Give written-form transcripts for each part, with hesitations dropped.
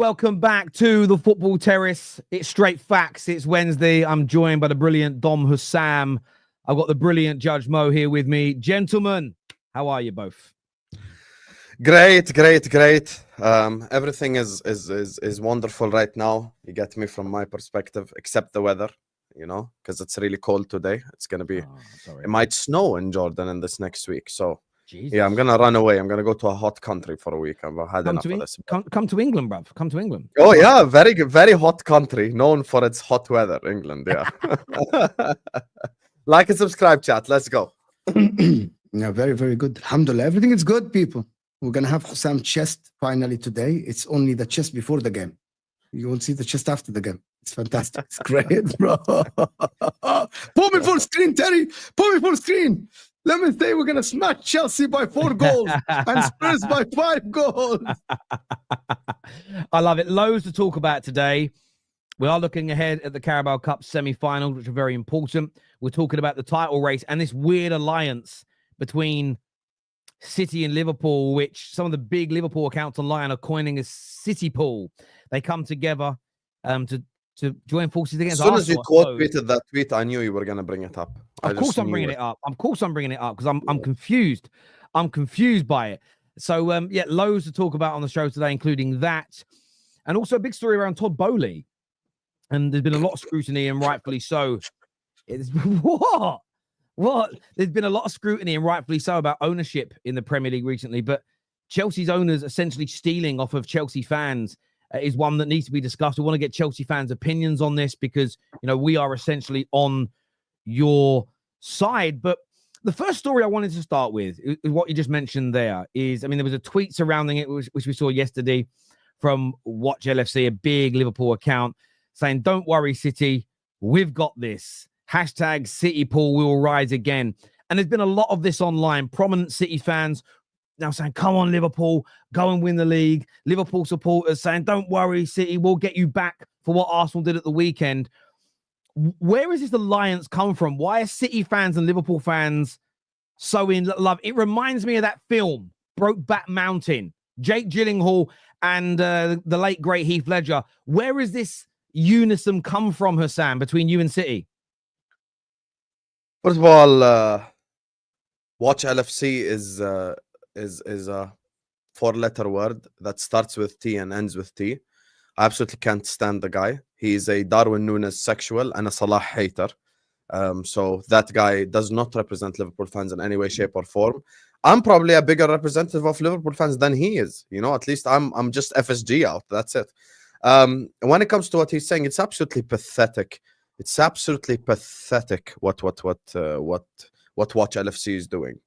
Welcome back to the Football Terrace. It's straight facts. It's Wednesday. I'm joined by the brilliant Dom Husam. I've got the brilliant Judge Mo here with me. Gentlemen, how are you both? Great. Everything is wonderful right now. You get me from my perspective, except the weather, you know, because it's really cold today. It's going to be, it might snow in Jordan in this next week. So, yeah, I'm going to run away. I'm going to go to a hot country for a week. I've had enough of this. Come to England, bruv. Come to England. Oh, yeah. Very good. Very hot country. Known for its hot weather, England. Yeah. Like and subscribe, chat. Let's go. Yeah, very good. Alhamdulillah. Everything is good, people. We're going to have Husam chest finally today. It's only the chest before the game. You won't see the chest after the game. It's fantastic. It's great, bro. Put me full screen, Terry. Put me full screen. Let me say we're going to smash Chelsea by 4 goals and Spurs by 5 goals. I love it. Loads to talk about today. We are looking ahead at the Carabao Cup semi-finals, which are very important. We're talking about the title race and this weird alliance between City and Liverpool, which some of the big Liverpool accounts online are coining as City Pool. They come together to join forces against Arsenal. As soon as you quote-tweeted that tweet, I knew you were going to bring it up. Of course I'm bringing it up. Because I'm confused. I'm confused by it. So, yeah, loads to talk about on the show today, including that. And also a big story around Todd Boehly. And there's been a lot of scrutiny, and rightfully so. What? There's been a lot of scrutiny, and rightfully so, about ownership in the Premier League recently. But Chelsea's owners essentially stealing off of Chelsea fans is one that needs to be discussed. We want to get Chelsea fans' opinions on this because, you know, we are essentially on your side. But the first story I wanted to start with is what you just mentioned there is, I mean, there was a tweet surrounding it, which we saw yesterday from Watch LFC, a big Liverpool account, saying, "Don't worry, City, we've got this. Hashtag City Pool will rise again." And there's been a lot of this online. Prominent City fans now saying, "Come on, Liverpool, go and win the league." Liverpool supporters saying, "Don't worry, City, we'll get you back for what Arsenal did at the weekend." Where is this alliance come from? Why are City fans and Liverpool fans so in love? It reminds me of that film, Brokeback Mountain, Jake Gyllenhaal and the late, great Heath Ledger. Where is this unison come from, Husam, between you and City? First of all, Watch LFC is a 4-letter word that starts with T and ends with T. I absolutely can't stand the guy. He is a Darwin Núñez sexual and a Salah hater. So that guy does not represent Liverpool fans in any way, shape, or form. I'm probably a bigger representative of Liverpool fans than he is. You know, at least I'm just FSG out. That's it. When it comes to what he's saying, it's absolutely pathetic. It's absolutely pathetic what Watch LFC is doing.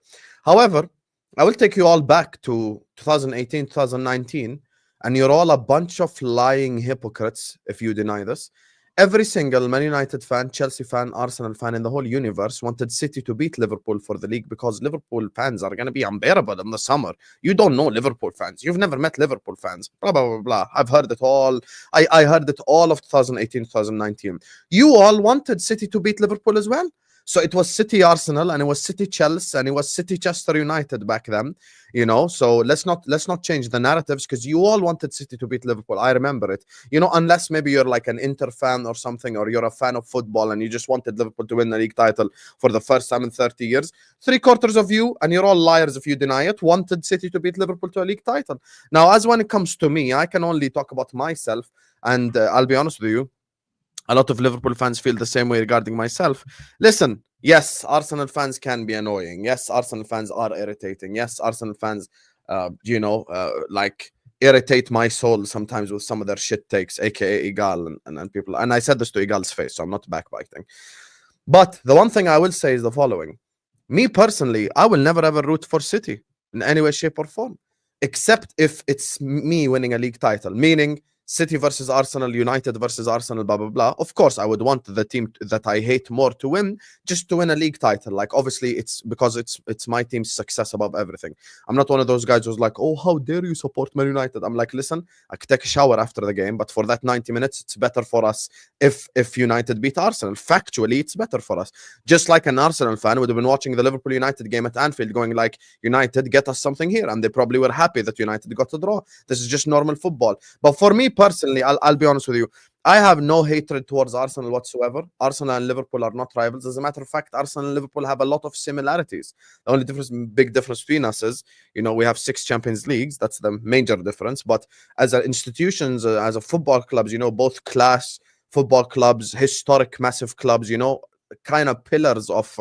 However, I will take you all back to 2018, 2019, and you're all a bunch of lying hypocrites if you deny this. Every single Man United fan, Chelsea fan, Arsenal fan in the whole universe wanted City to beat Liverpool for the league because Liverpool fans are going to be unbearable in the summer. You don't know Liverpool fans. You've never met Liverpool fans. Blah, blah, blah, blah. I've heard it all. I heard it all of 2018, 2019. You all wanted City to beat Liverpool as well. So it was City Arsenal, and it was City Chelsea, and it was City Chester United back then, you know. So let's not change the narratives, because you all wanted City to beat Liverpool. I remember it, you know, unless maybe you're like an Inter fan or something, or you're a fan of football and you just wanted Liverpool to win the league title for the first time in 30 years. 3/4 of you, and you're all liars if you deny it, wanted City to beat Liverpool to a league title. Now, as when it comes to me, I can only talk about myself, and I'll be honest with you. A lot of Liverpool fans feel the same way regarding myself. Listen, yes, Arsenal fans can be annoying. Yes, Arsenal fans are irritating. Yes, Arsenal fans, like irritate my soul sometimes with some of their shit takes, aka Igal and people. And I said this to Igal's face, so I'm not backbiting. But the one thing I will say is the following. Me personally, I will never ever root for City in any way, shape, or form, except if it's me winning a league title, meaning City versus Arsenal, United versus Arsenal, blah, blah, blah. Of course, I would want the team that I hate more to win, just to win a league title. Like, obviously, it's because it's my team's success above everything. I'm not one of those guys who's like, oh, how dare you support Man United? I'm like, listen, I could take a shower after the game, but for that 90 minutes, it's better for us if United beat Arsenal. Factually, it's better for us. Just like an Arsenal fan would have been watching the Liverpool United game at Anfield going like, United, get us something here. And they probably were happy that United got a draw. This is just normal football. But for me personally, I'll be honest with you. I have no hatred towards Arsenal whatsoever. Arsenal and Liverpool are not rivals. As a matter of fact, Arsenal and Liverpool have a lot of similarities. The only big difference between us is, we have 6 Champions Leagues. That's the major difference. But as institutions, as a football clubs, both class football clubs, historic, massive clubs, kind of pillars of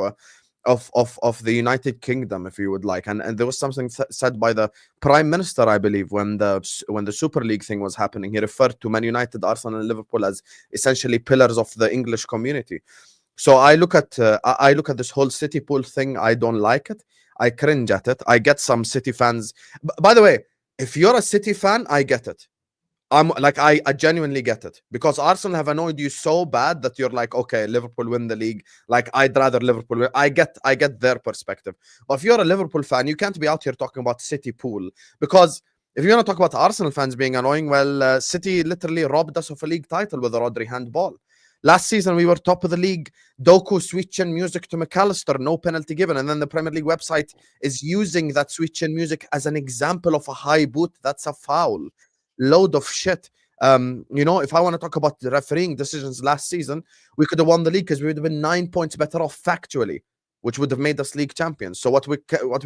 the United Kingdom, if you would like. And there was something said by the Prime Minister, I believe, when the Super League thing was happening. He referred to Man United, Arsenal, and Liverpool as essentially pillars of the English community. So I look at this whole City pool thing. I don't like it. I cringe at it. I get some City fans. By the way, if you're a City fan, I get it. I'm like, I genuinely get it, because Arsenal have annoyed you so bad that you're like, okay, Liverpool win the league. Like, I'd rather Liverpool win. I get their perspective. But if you're a Liverpool fan, you can't be out here talking about City pool, because if you're going to talk about Arsenal fans being annoying, well, City literally robbed us of a league title with a Rodri handball. Last season, we were top of the league. Doku switching music to McAllister, no penalty given. And then the Premier League website is using that switching music as an example of a high boot. That's a foul. Load of shit. If I want to talk about the refereeing decisions last season, we could have won the league because we would have been 9 points better off factually, which would have made us league champions. So what we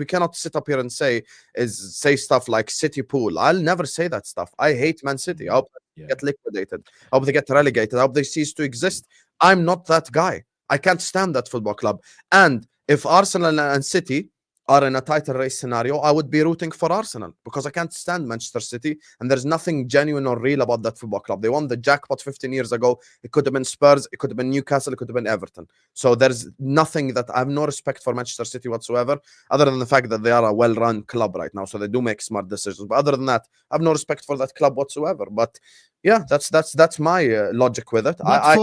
cannot sit up here and say stuff like City pool. I'll never say that stuff. I hate Man City. I hope they get liquidated. I hope they get relegated. I hope they cease to exist. I'm not that guy. I can't stand that football club. And if Arsenal and City are in a title race scenario, I would be rooting for Arsenal, because I can't stand Manchester City, and there's nothing genuine or real about that football club. They won the jackpot 15 years ago. It could have been Spurs, it could have been Newcastle, it could have been Everton. So there's nothing that I have no respect for Manchester City whatsoever, other than the fact that they are a well-run club right now, so they do make smart decisions. But other than that, I have no respect for that club whatsoever. But yeah, that's my logic with it. But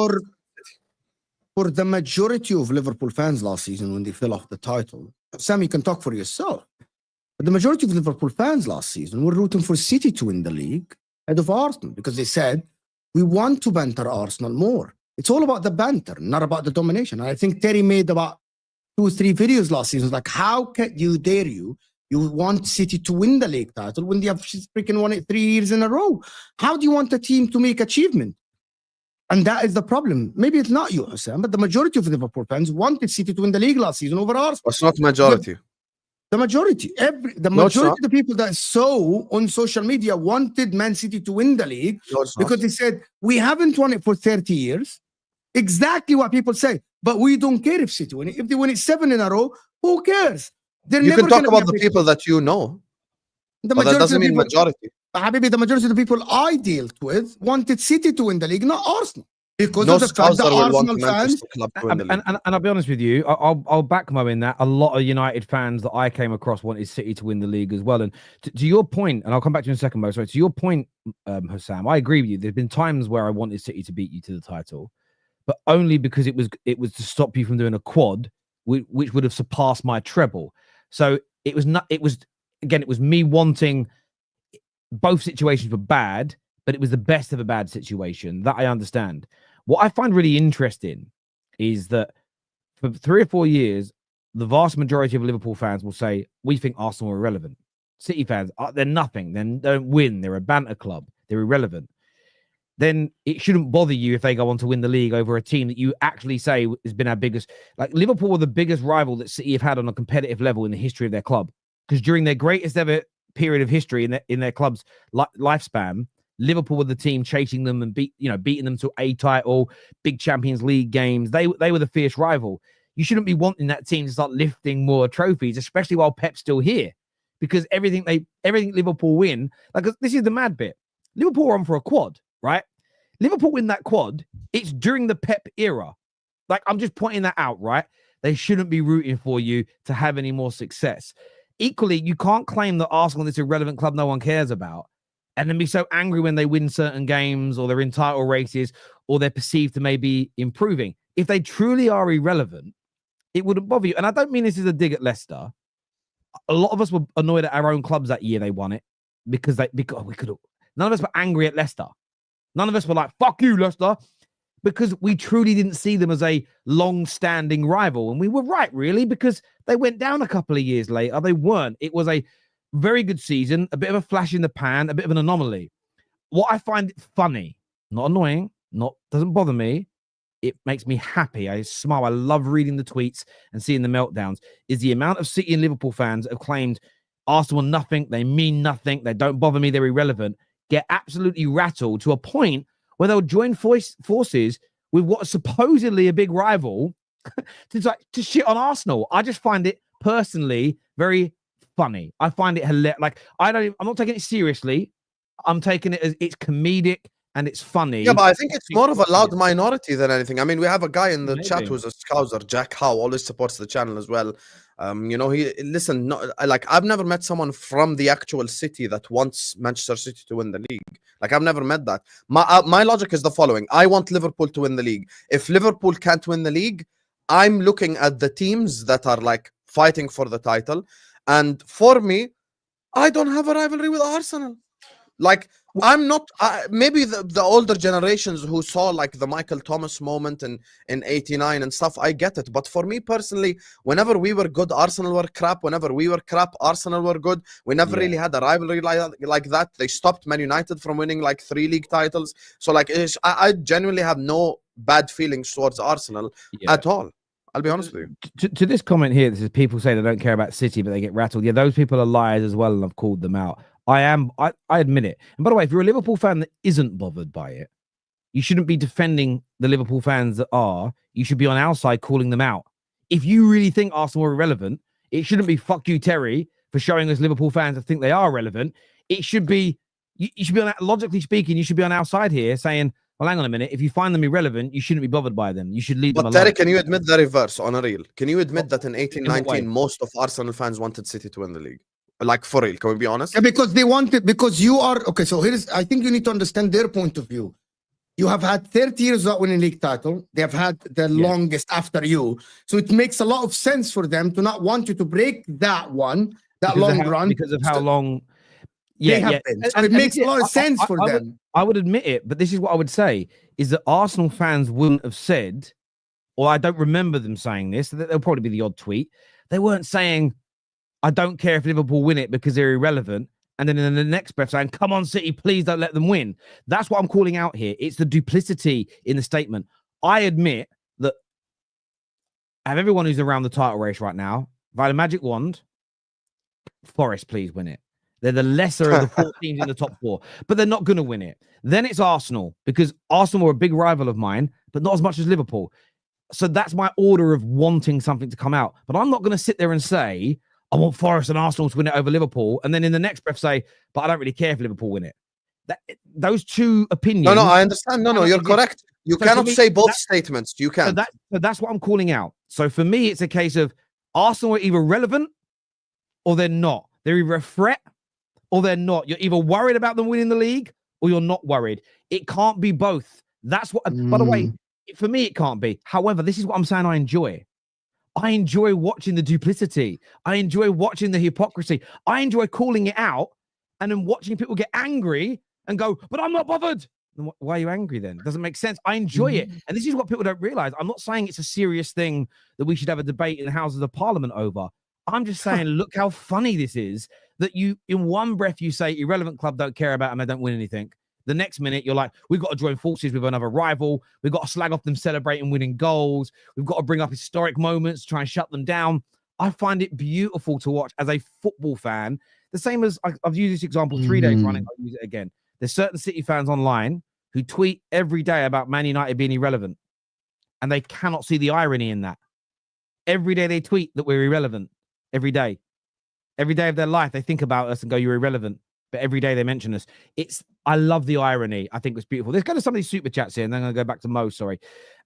for the majority of Liverpool fans last season, when they fell off the title, Sam, you can talk for yourself. But the majority of Liverpool fans last season were rooting for City to win the league ahead of Arsenal, because they said, we want to banter Arsenal more. It's all about the banter, not about the domination. And I think Terry made about 2 or 3 videos last season. Like, how can you dare you want City to win the league title when they have freaking won it 3 years in a row? How do you want a team to make achievement? And that is the problem. Maybe it's not you, Husam, but the majority of Liverpool fans wanted City to win the league last season over Arsenal. It's not majority. The majority. The majority of the people that saw on social media wanted Man City to win the league, because they said, we haven't won it for 30 years. Exactly what people say. But we don't care if City win it. If they win it 7 in a row, who cares? You can talk about the people that you know. But that doesn't mean majority. Habibi, the majority of the people I dealt with wanted City to win the league, not Arsenal. Because no of the fact that Arsenal fans... And I'll be honest with you, I'll back Mo in that. A lot of United fans that I came across wanted City to win the league as well. And to your point, and I'll come back to you in a second, Mo, sorry, to your point, Husam, I agree with you. There's been times where I wanted City to beat you to the title, but only because it was to stop you from doing a quad, which would have surpassed my treble. So it was me wanting... Both situations were bad, but it was the best of a bad situation. That I understand. What I find really interesting is that for 3 or 4 years, the vast majority of Liverpool fans will say, we think Arsenal are irrelevant. City fans, they're nothing. They don't win. They're a banter club. They're irrelevant. Then it shouldn't bother you if they go on to win the league over a team that you actually say has been our biggest. Like, Liverpool were the biggest rival that City have had on a competitive level in the history of their club. Because during their greatest ever period of history in their club's lifespan, Liverpool were the team chasing them and beating them to a title, big Champions League games. They were the fierce rival. You shouldn't be wanting that team to start lifting more trophies, especially while Pep's still here, because everything Liverpool win, like, this is the mad bit. Liverpool are on for a quad, right? Liverpool win that quad. It's during the Pep era. Like, I'm just pointing that out, right? They shouldn't be rooting for you to have any more success. Equally, you can't claim that Arsenal is this irrelevant club no one cares about, and then be so angry when they win certain games or they're in title races or they're perceived to maybe improving. If they truly are irrelevant, it wouldn't bother you. And I don't mean this is a dig at Leicester. A lot of us were annoyed at our own clubs that year they won it because we could have. None of us were angry at Leicester. None of us were like, fuck you, Leicester, because we truly didn't see them as a long-standing rival. And we were right, really, because they went down a couple of years later. They weren't. It was a very good season, a bit of a flash in the pan, a bit of an anomaly. what I find funny, not annoying, doesn't bother me. It makes me happy. I smile. I love reading the tweets and seeing the meltdowns. Is the amount of City and Liverpool fans have claimed Arsenal are nothing. They mean nothing. They don't bother me. They're irrelevant. Get absolutely rattled to a point where they'll join forces with what is supposedly a big rival to shit on Arsenal. I just find it personally very funny. I find it hilarious. Like I'm not taking it seriously. I'm taking it as it's comedic and it's funny. Yeah, but I think it's more of a loud minority than anything. I mean, we have a guy in the chat who's a Scouser, Jack Howe, always supports the channel as well. I've never met someone from the actual city that wants Manchester City to win the league. Like, I've never met that. My logic is the following. I want Liverpool to win the league. If Liverpool can't win the league, I'm looking at the teams that are like fighting for the title. And for me, I don't have a rivalry with Arsenal. Like, I'm not maybe the older generations who saw like the Michael Thomas moment in 89 and stuff, I get it. But for me personally, whenever we were good, Arsenal were crap. Whenever we were crap, Arsenal were good. We never really had a rivalry like that. They stopped Man United from winning like 3 league titles. So like I genuinely have no bad feelings towards Arsenal at all. I'll be honest with you. To this comment here, this is people say they don't care about City, but they get rattled. Yeah, those people are liars as well, and I've called them out. I admit it. And by the way, if you're a Liverpool fan that isn't bothered by it, you shouldn't be defending the Liverpool fans that are. You should be on our side calling them out. If you really think Arsenal are irrelevant, it shouldn't be fuck you, Terry, for showing us Liverpool fans that think they are relevant. It should be, you should be on, logically speaking, you should be on our side here saying, well, hang on a minute. If you find them irrelevant, you shouldn't be bothered by them. You should leave them alone. But Terry, can you admit the reverse on a real? Can you admit that in 18-19, most of Arsenal fans wanted City to win the league? Like, for real, can we be honest? Yeah, because they wanted, because you are, okay, so I think you need to understand their point of view. You have had 30 years without winning a league title. They have had the longest after you. So it makes a lot of sense for them to not want you to break that one, long run. Because of how long they have been. So it makes a lot of sense for them. I would admit it, but this is what I would say, is that Arsenal fans wouldn't have said, or I don't remember them saying this, there'll probably be the odd tweet. They weren't saying, I don't care if Liverpool win it because they're irrelevant. And then in the next breath saying, come on, City, please don't let them win. That's what I'm calling out here. It's the duplicity in the statement. I admit that I have everyone who's around the title race right now. If I had a magic wand, Forest, please win it. They're the lesser of the 4 teams in the top 4, but they're not going to win it. Then it's Arsenal, because Arsenal are a big rival of mine, but not as much as Liverpool. So that's my order of wanting something to come out. But I'm not going to sit there and say, I want Forest and Arsenal to win it over Liverpool, and then in the next breath say, but I don't really care if Liverpool win it. Those two opinions. No, I understand. No, you're correct. You cannot say both statements. You can't. So that's what I'm calling out. So for me, it's a case of Arsenal are either relevant or they're not. They're either a threat or they're not. You're either worried about them winning the league or you're not worried. It can't be both. That's what, by the way, for me, it can't be. However, this is what I'm saying I enjoy. I enjoy watching the duplicity. I enjoy watching the hypocrisy. I enjoy calling it out and then watching people get angry and go, but I'm not bothered. Why are you angry then? It doesn't make sense. I enjoy it. And this is what people don't realize. I'm not saying it's a serious thing that we should have a debate in the Houses of Parliament over. I'm just saying, look how funny this is, that you, in one breath, you say irrelevant club don't care about them, they don't win anything. The next minute, you're like, we've got to join forces with another rival. We've got to slag off them celebrating winning goals. We've got to bring up historic moments, try and shut them down. I find it beautiful to watch as a football fan. The same as I've used this example 3 days running. I'll use it again. There's certain City fans online who tweet every day about Man United being irrelevant. And they cannot see the irony in that. Every day they tweet that we're irrelevant. Every day. Every day of their life, they think about us and go, you're irrelevant. But every day they mention us. I love the irony. I think it's beautiful. Let's go to some of these super chats here, and then I'm going to go back to Mo. Sorry.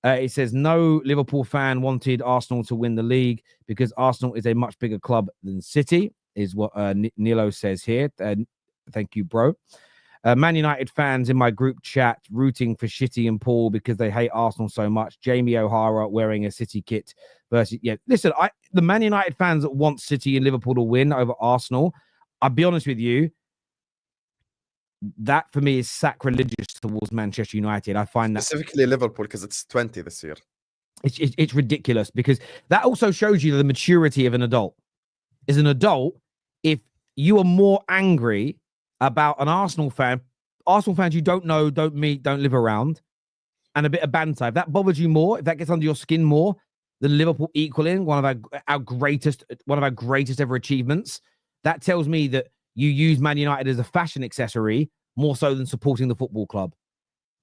It says, no Liverpool fan wanted Arsenal to win the league because Arsenal is a much bigger club than City, is what Nilo says here. Thank you, bro. Man United fans in my group chat rooting for Shitty and Paul because they hate Arsenal so much. Jamie O'Hara wearing a City kit versus... Yeah, listen, the Man United fans that want City and Liverpool to win over Arsenal, I'll be honest with you, that for me is sacrilegious towards Manchester United. I find that specifically Liverpool because it's 20 this year. It's ridiculous, because that also shows you the maturity of an adult. As an adult, if you are more angry about an Arsenal fan Arsenal fans you don't know, don't meet, don't live around, and a bit of banter. If that bothers you more, if that gets under your skin more than Liverpool equaling one of our greatest ever achievements, that tells me that you use Man United as a fashion accessory more so than supporting the football club.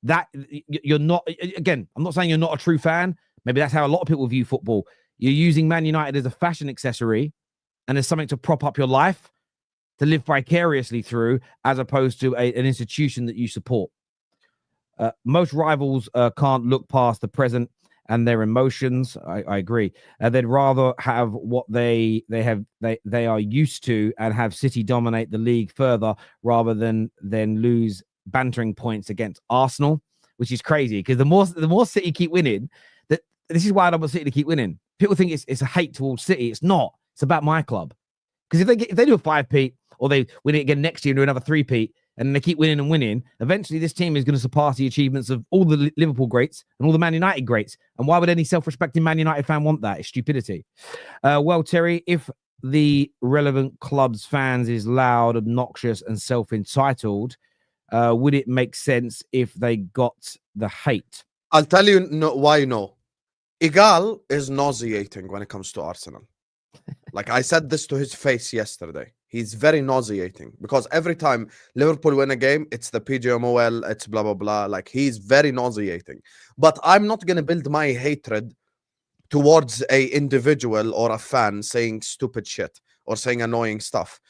That you're not, again, I'm not saying you're not a true fan. Maybe that's how a lot of people view football. You're using Man United as a fashion accessory and as something to prop up your life, to live vicariously through, as opposed to an institution that you support. Most rivals can't look past the present and their emotions. I agree. They'd rather have what they are used to and have City dominate the league further rather than lose bantering points against Arsenal, which is crazy because the more City keep winning, this is why I don't want City to keep winning. People think it's a hate towards City. It's not. It's about my club. Because if they do a 5-peat or they win it again next year and do another 3-peat and they keep winning and winning, eventually this team is going to surpass the achievements of all the Liverpool greats and all the Man United greats. And why would any self-respecting Man United fan want that? It's stupidity. Well, Terry, if the relevant club's fans is loud, obnoxious, and self-entitled, would it make sense if they got the hate? I'll tell you why no. Igal is nauseating when it comes to Arsenal. Like I said this to his face yesterday. He's very nauseating because every time Liverpool win a game, it's the PGMOL, it's blah, blah, blah. Like he's very nauseating. But I'm not going to build my hatred towards a individual or a fan saying stupid shit or saying annoying stuff.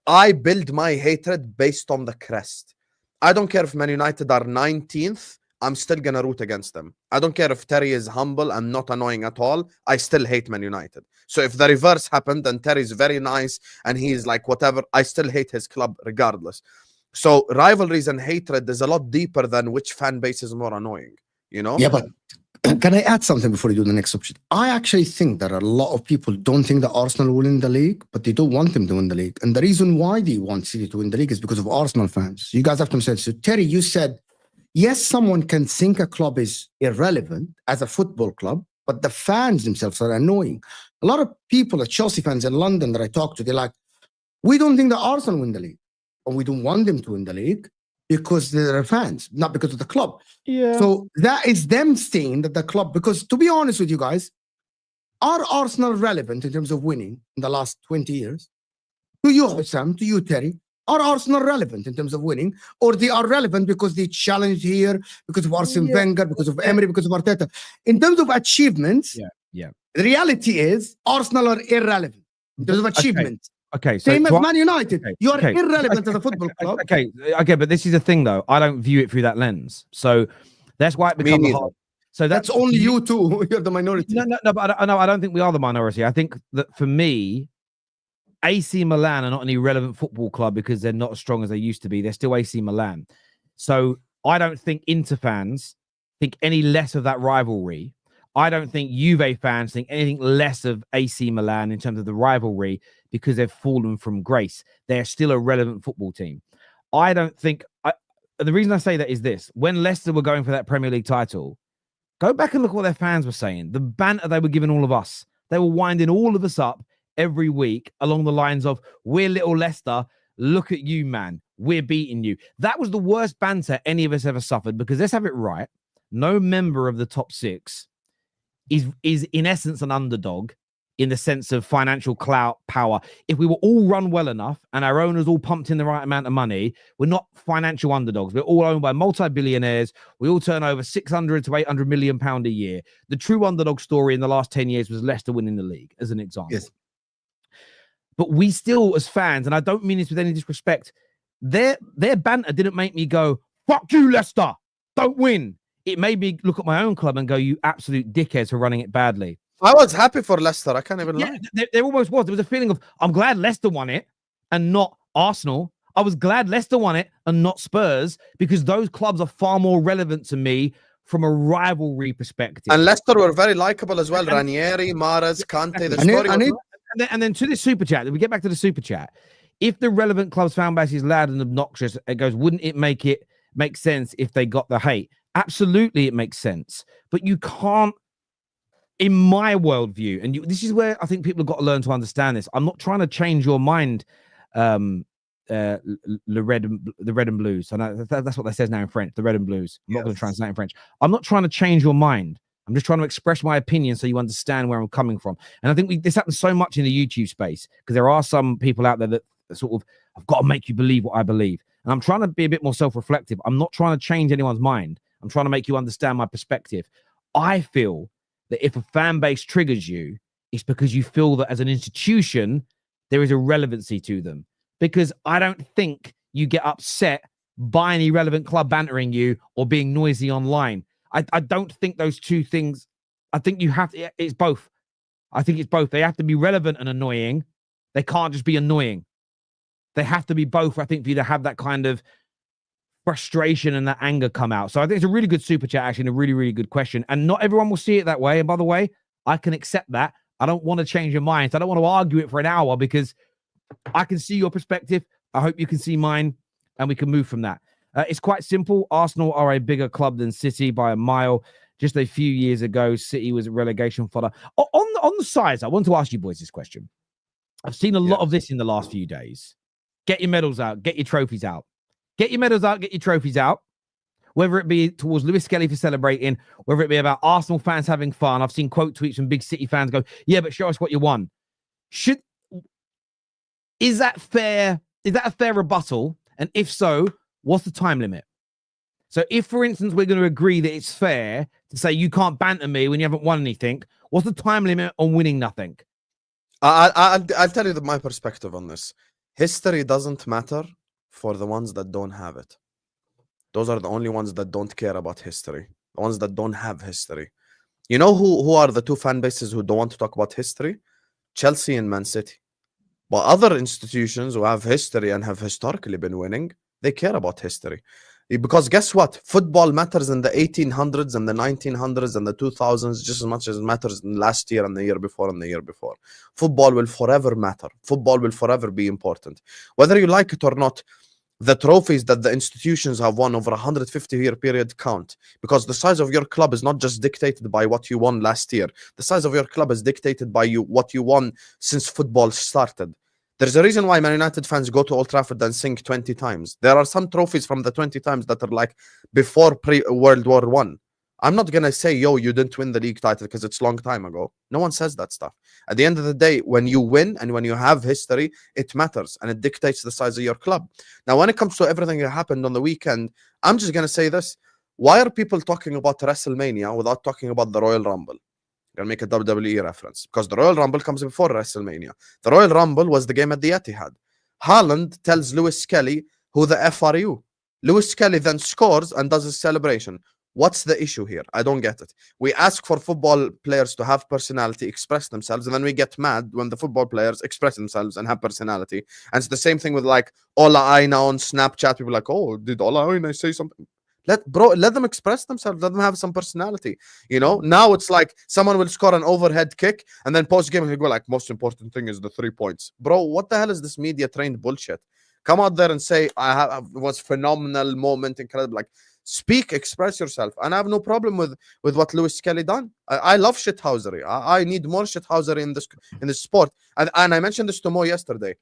I build my hatred based on the crest. I don't care if Man United are 19th. I'm still going to root against them. I don't care if Terry is humble and not annoying at all. I still hate Man United. So if the reverse happened and Terry's very nice and he's like whatever, I still hate his club regardless. So rivalries and hatred is a lot deeper than which fan base is more annoying, you know? Yeah, but can I add something before you do the next subject? I actually think that a lot of people don't think that Arsenal will win the league, but they don't want them to win the league. And the reason why they want City to win the league is because of Arsenal fans. You guys have to understand. So Terry, you said, yes, someone can think a club is irrelevant as a football club, but the fans themselves are annoying. A lot of people, Chelsea fans in London that I talk to, they're like, we don't think that Arsenal win the league, or we don't want them to win the league because they're fans, not because of the club. Yeah. So that is them saying that the club, because to be honest with you guys, are Arsenal relevant in terms of winning in the last 20 years? To you, Husam, to you, Terry, are Arsenal relevant in terms of winning, or they are relevant because they challenged here, because of Arsene Wenger, because of Emery, because of Arteta? In terms of achievements, the reality is Arsenal are irrelevant in terms of achievements. Okay, so same as Man United. You are irrelevant as a football club. Okay, but this is the thing, though. I don't view it through that lens. So that's why it becomes hard. So that's only you two. You're the minority. No, but I don't think we are the minority. I think that for me, AC Milan are not an irrelevant football club because they're not as strong as they used to be. They're still AC Milan. So I don't think Inter fans think any less of that rivalry. I don't think Juve fans think anything less of AC Milan in terms of the rivalry because they've fallen from grace. They're still a relevant football team. I don't think... the reason I say that is this. When Leicester were going for that Premier League title, go back and look what their fans were saying. The banter they were giving all of us. They were winding all of us up every week along the lines of, we're little Leicester, look at you, man, we're beating you. That was the worst banter any of us ever suffered, because let's have it right, no member of the top six is in essence an underdog in the sense of financial clout, power. If we were all run well enough and our owners all pumped in the right amount of money, we're not financial underdogs. We're all owned by multi-billionaires. We all turn over 600 to 800 million pound a year. The true underdog story in the last 10 years was Leicester winning the league, as an example. Yes. But we still, as fans, and I don't mean this with any disrespect, their banter didn't make me go, fuck you, Leicester, don't win. It made me look at my own club and go, you absolute dickheads for running it badly. I was happy for Leicester. I can't even lie. There almost was. There was a feeling of, I'm glad Leicester won it and not Arsenal. I was glad Leicester won it and not Spurs, because those clubs are far more relevant to me from a rivalry perspective. And Leicester were very likable as well. Ranieri, Mahrez, Kante. The story and then to this super chat, we get back to the super chat. If the relevant club's fan base is loud and obnoxious, it goes, wouldn't it make sense if they got the hate? Absolutely, it makes sense. But you can't, in my worldview, and this is where I think people have got to learn to understand this. I'm not trying to change your mind, the red and blues. So that's what that says now in French. The red and blues. I'm not going to translate in French. I'm not trying to change your mind. I'm just trying to express my opinion so you understand where I'm coming from. And I think this happens so much in the YouTube space because there are some people out there that sort of, I've got to make you believe what I believe. And I'm trying to be a bit more self-reflective. I'm not trying to change anyone's mind. I'm trying to make you understand my perspective. I feel that if a fan base triggers you, it's because you feel that as an institution, there is a relevancy to them. Because I don't think you get upset by an irrelevant club bantering you or being noisy online. I don't think those two things, I think you have to, it's both. I think it's both. They have to be relevant and annoying. They can't just be annoying. They have to be both, I think, for you to have that kind of frustration and that anger come out. So I think it's a really good super chat, actually, and a really, really good question. And not everyone will see it that way. And by the way, I can accept that. I don't want to change your minds. I don't want to argue it for an hour because I can see your perspective. I hope you can see mine, and we can move from that. It's quite simple. Arsenal are a bigger club than City by a mile. Just a few years ago, City was a relegation fodder. On the size, I want to ask you boys this question. I've seen a lot of this in the last few days. Get your medals out. Get your trophies out. Get your medals out. Get your trophies out. Whether it be towards Lewis Skelly for celebrating, whether it be about Arsenal fans having fun. I've seen quote tweets from big City fans go, yeah, but show us what you won. Is that fair? Is that a fair rebuttal? And if so, what's the time limit? So if, for instance, we're going to agree that it's fair to say you can't banter me when you haven't won anything, what's the time limit on winning nothing? I'll tell you my perspective on this. History doesn't matter for the ones that don't have it. Those are the only ones that don't care about history. The ones that don't have history. You know who are the two fan bases who don't want to talk about history? Chelsea and Man City. But other institutions who have history and have historically been winning, they care about history. Because guess what? Football matters in the 1800s and the 1900s and the 2000s just as much as it matters in last year and the year before and the year before. Football will forever matter. Football will forever be important. Whether you like it or not, the trophies that the institutions have won over a 150-year period count. Because the size of your club is not just dictated by what you won last year. The size of your club is dictated by what you won since football started. There's a reason why Man United fans go to Old Trafford and sing 20 times. There are some trophies from the 20 times that are like before World War I. I'm not going to say, yo, you didn't win the league title because it's a long time ago. No one says that stuff. At the end of the day, when you win and when you have history, it matters and it dictates the size of your club. Now, when it comes to everything that happened on the weekend, I'm just going to say this. Why are people talking about WrestleMania without talking about the Royal Rumble? I'm going to make a WWE reference because the Royal Rumble comes before WrestleMania. The Royal Rumble was the game at the Etihad. Haaland tells Lewis Skelly, who the F are you? Lewis Skelly then scores and does his celebration. What's the issue here? I don't get it. We ask for football players to have personality, express themselves, and then we get mad when the football players express themselves and have personality. And it's the same thing with like Ola Aina on Snapchat. People are like, oh, did Ola Aina say something? Let them express themselves. Let them have some personality. You know, now it's like someone will score an overhead kick and then post game he'll go like, most important thing is the 3 points. Bro, what the hell is this media trained bullshit? Come out there and say it was phenomenal moment, incredible. Like, speak, express yourself. And I have no problem with what Lewis Skelly done. I love shithousery. I need more shithousery in this sport. And I mentioned this to Mo yesterday.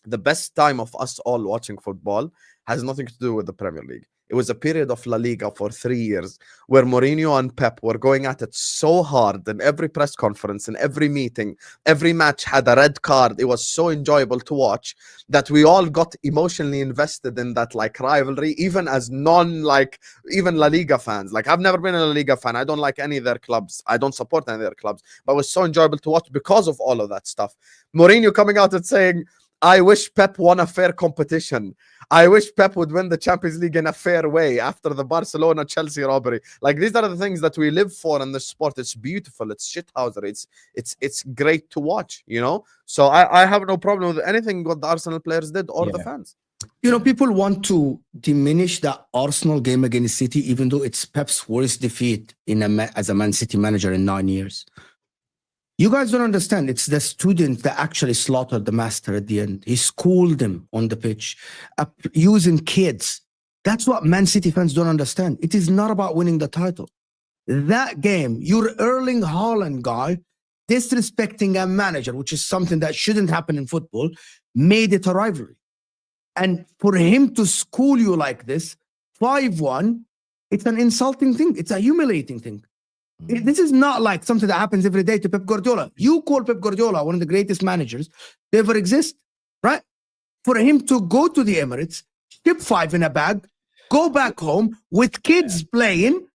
The best time of us all watching football has nothing to do with the Premier League. It was a period of La Liga for 3 years where Mourinho and Pep were going at it so hard in every press conference, in every meeting, every match had a red card. It was so enjoyable to watch that we all got emotionally invested in that like rivalry, even as even La Liga fans. Like, I've never been a La Liga fan. I don't like any of their clubs. I don't support any of their clubs, but it was so enjoyable to watch because of all of that stuff. Mourinho coming out and saying, I wish Pep won a fair competition. I wish Pep would win the Champions League in a fair way after the Barcelona-Chelsea robbery. Like, these are the things that we live for in this sport. It's beautiful. It's shithousery. It's great to watch, you know? So I have no problem with anything what the Arsenal players did or the fans. You know, people want to diminish the Arsenal game against City, even though it's Pep's worst defeat as a Man City manager in 9 years. You guys don't understand. It's the student that actually slaughtered the master at the end. He schooled them on the pitch, using kids. That's what Man City fans don't understand. It is not about winning the title. That game, your Erling Haaland guy, disrespecting a manager, which is something that shouldn't happen in football, made it a rivalry. And for him to school you like this, 5-1, it's an insulting thing. It's a humiliating thing. This is not like something that happens every day to Pep Guardiola. You call Pep Guardiola one of the greatest managers to ever exist, right? For him to go to the Emirates, ship 5 in a bag, go back home with kids playing,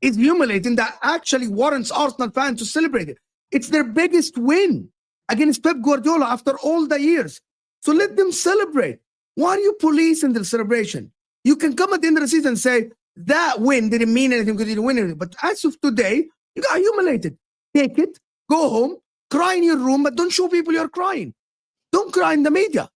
is humiliating. That actually warrants Arsenal fans to celebrate it. It's their biggest win against Pep Guardiola after all the years. So let them celebrate. Why are you policing the celebration? You can come at the end of the season and say, that win didn't mean anything because you didn't win anything. But as of today, you got humiliated. Take it, go home, cry in your room, but don't show people you're crying. Don't cry in the media.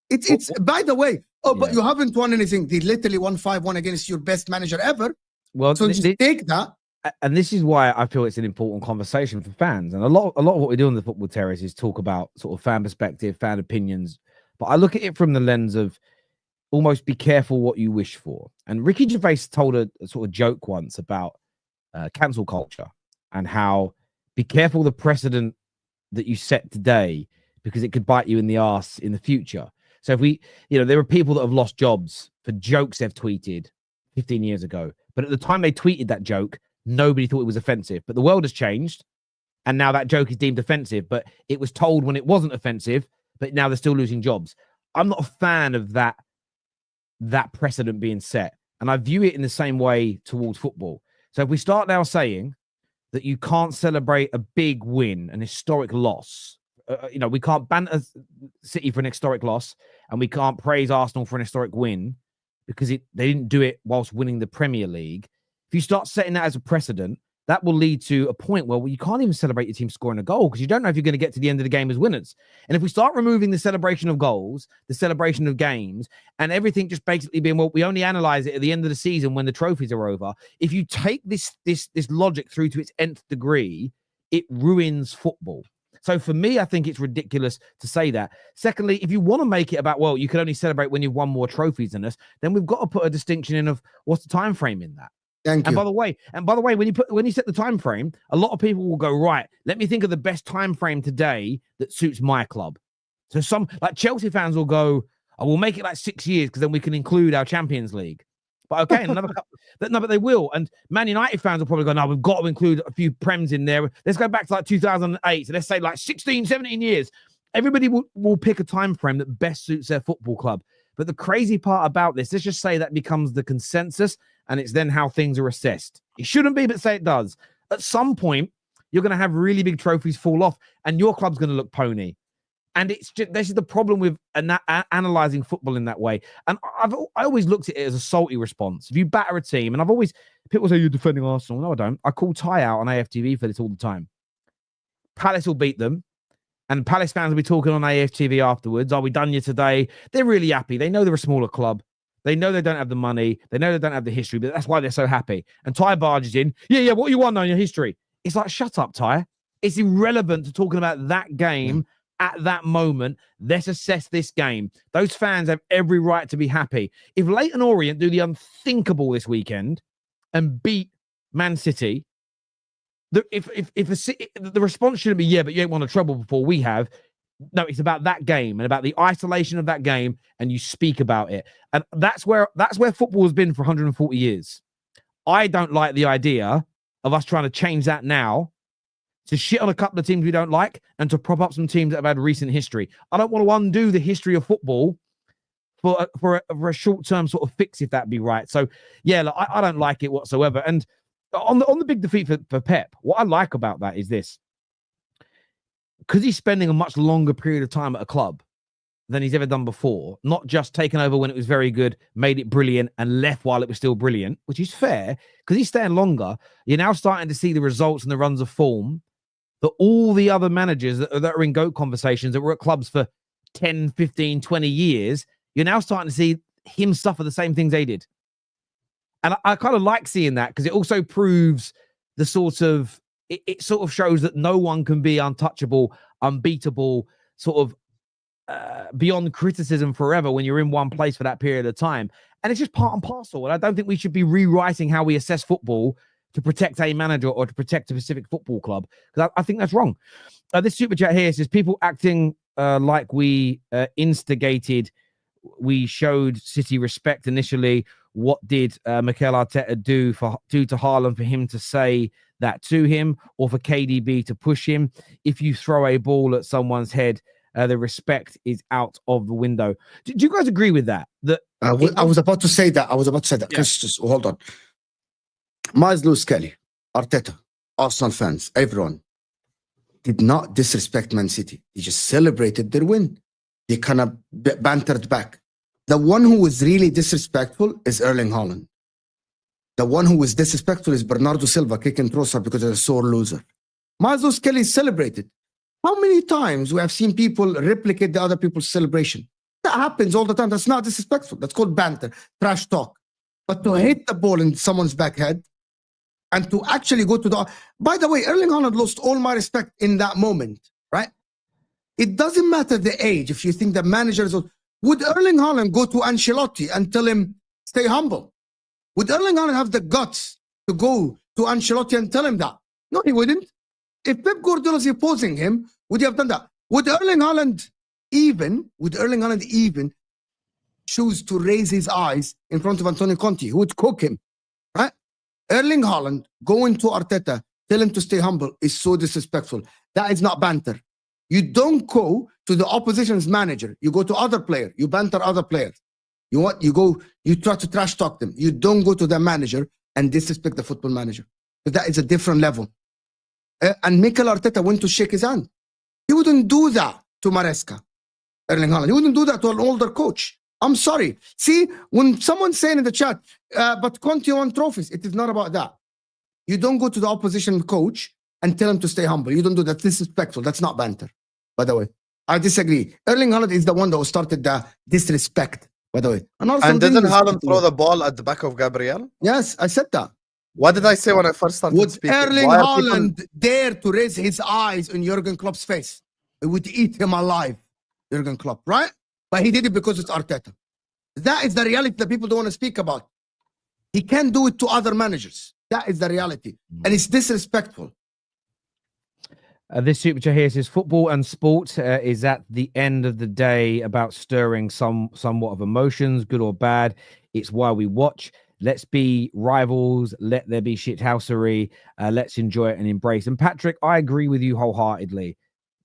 It's by the way, but you haven't won anything. They literally won 5-1 against your best manager ever. Well, so just take that. And this is why I feel it's an important conversation for fans. And a lot of what we do on the Football Terrace is talk about sort of fan perspective, fan opinions. But I look at it from the lens of almost be careful what you wish for. And Ricky Gervais told a sort of joke once about cancel culture and how be careful the precedent that you set today because it could bite you in the arse in the future. So if we, there are people that have lost jobs for jokes they've tweeted 15 years ago. But at the time they tweeted that joke, nobody thought it was offensive. But the world has changed. And now that joke is deemed offensive. But it was told when it wasn't offensive. But now they're still losing jobs. I'm not a fan of that precedent being set. And I view it in the same way towards football. So if we start now saying that you can't celebrate a big win, an historic loss, we can't banter City for an historic loss, and we can't praise Arsenal for an historic win because they didn't do it whilst winning the Premier League. If you start setting that as a precedent, that will lead to a point where you can't even celebrate your team scoring a goal because you don't know if you're going to get to the end of the game as winners. And if we start removing the celebration of goals, the celebration of games, and everything just basically being, well, we only analyze it at the end of the season when the trophies are over. If you take this logic through to its nth degree, it ruins football. So for me, I think it's ridiculous to say that. Secondly, if you want to make it about, well, you can only celebrate when you've won more trophies than us, then we've got to put a distinction in of what's the time frame in that. Thank you. And by the way, when you set the time frame, a lot of people will go, right, let me think of the best time frame today that suits my club. So some like Chelsea fans will go, oh, we'll make it like 6 years because then we can include our Champions League. But okay, another couple, no, but they will. And Man United fans will probably go, no, we've got to include a few Prems in there. Let's go back to like 2008. So let's say like 16, 17 years. Everybody will pick a time frame that best suits their football club. But the crazy part about this, let's just say that becomes the consensus and it's then how things are assessed. It shouldn't be, but say it does. At some point, you're going to have really big trophies fall off and your club's going to look pony. And it's just, this is the problem with analyzing football in that way. And I always looked at it as a salty response. If you batter a team, and people say you're defending Arsenal. No, I don't. I call Ty out on AFTV for this all the time. Palace will beat them. And Palace fans will be talking on AFTV afterwards. Are we done you today? They're really happy. They know they're a smaller club. They know they don't have the money. They know they don't have the history, but that's why they're so happy. And Ty barges in. Yeah, what you want on your history? It's like, shut up, Ty. It's irrelevant to talking about that game at that moment. Let's assess this game. Those fans have every right to be happy. If Leyton Orient do the unthinkable this weekend and beat Man City, the response shouldn't be, yeah, but you ain't won a treble before we have. No, it's about that game and about the isolation of that game, and you speak about it. And that's where football has been for 140 years. I don't like the idea of us trying to change that now to shit on a couple of teams we don't like and to prop up some teams that have had recent history. I don't want to undo the history of football for a short-term sort of fix, if that'd be right. So, yeah, look, I don't like it whatsoever. And on the big defeat for Pep, what I like about that is this. Because he's spending a much longer period of time at a club than he's ever done before, not just taken over when it was very good, made it brilliant, and left while it was still brilliant, which is fair, because he's staying longer. You're now starting to see the results and the runs of form that all the other managers that are in GOAT conversations that were at clubs for 10, 15, 20 years, you're now starting to see him suffer the same things they did. And I kind of like seeing that because it also proves the sort of, it sort of shows that no one can be untouchable, unbeatable, sort of beyond criticism forever when you're in one place for that period of time. And it's just part and parcel. And I don't think we should be rewriting how we assess football to protect a manager or to protect a specific football club, because I think that's wrong. This super chat here says people acting like we instigated, we showed City respect initially. What did Mikel Arteta do to Haaland for him to say that to him, or for KDB to push him? If you throw a ball at someone's head, the respect is out of the window. Do you guys agree with that? I was about to say that. Yeah. Just hold on. Miles Lewis Kelly, Arteta, Arsenal fans, everyone did not disrespect Man City. They just celebrated their win. They kind of bantered back. The one who was really disrespectful is Erling Haaland. The one who was disrespectful is Bernardo Silva kicking Trossard because of a sore loser. Miles Lewis Kelly celebrated. How many times we have seen people replicate the other people's celebration? That happens all the time. That's not disrespectful. That's called banter, trash talk. But to hit the ball in someone's back head and to actually go to the... By the way, Erling Haaland lost all my respect in that moment, right? It doesn't matter the age. If you think the manager is... Would Erling Haaland go to Ancelotti and tell him, stay humble? Would Erling Haaland have the guts to go to Ancelotti and tell him that? No, he wouldn't. If Pep Guardiola is opposing him, would he have done that? Would Erling Haaland even choose to raise his eyes in front of Antonio Conte, who would cook him, right? Erling Haaland going to Arteta, tell him to stay humble, is so disrespectful. That is not banter. You don't go to the opposition's manager. You go to other player. You banter other players. You try to trash talk them. You don't go to the manager and disrespect the football manager. But that is a different level. And Mikel Arteta went to shake his hand. He wouldn't do that to Maresca, Erling Haaland. He wouldn't do that to an older coach. I'm sorry. See, when someone's saying in the chat, but Conte won trophies, it is not about that. You don't go to the opposition coach and tell him to stay humble. You don't do that. That's disrespectful. That's not banter, by the way. I disagree. Erling Haaland is the one that started the disrespect, by the way. And didn't Haaland throw the ball at the back of Gabriel? Yes, I said that. What did I say when I first started Would speaking? Erling Haaland dare to raise his eyes on Jurgen Klopp's face? It would eat him alive, Jurgen Klopp, right? But he did it because it's Arteta. That is the reality that people don't want to speak about. He can't do it to other managers. That is the reality. And it's disrespectful. This super chat here says, football and sport is at the end of the day about stirring somewhat of emotions, good or bad. It's why we watch. Let's be rivals. Let there be shithousery. Let's enjoy it and embrace. And Patrick, I agree with you wholeheartedly.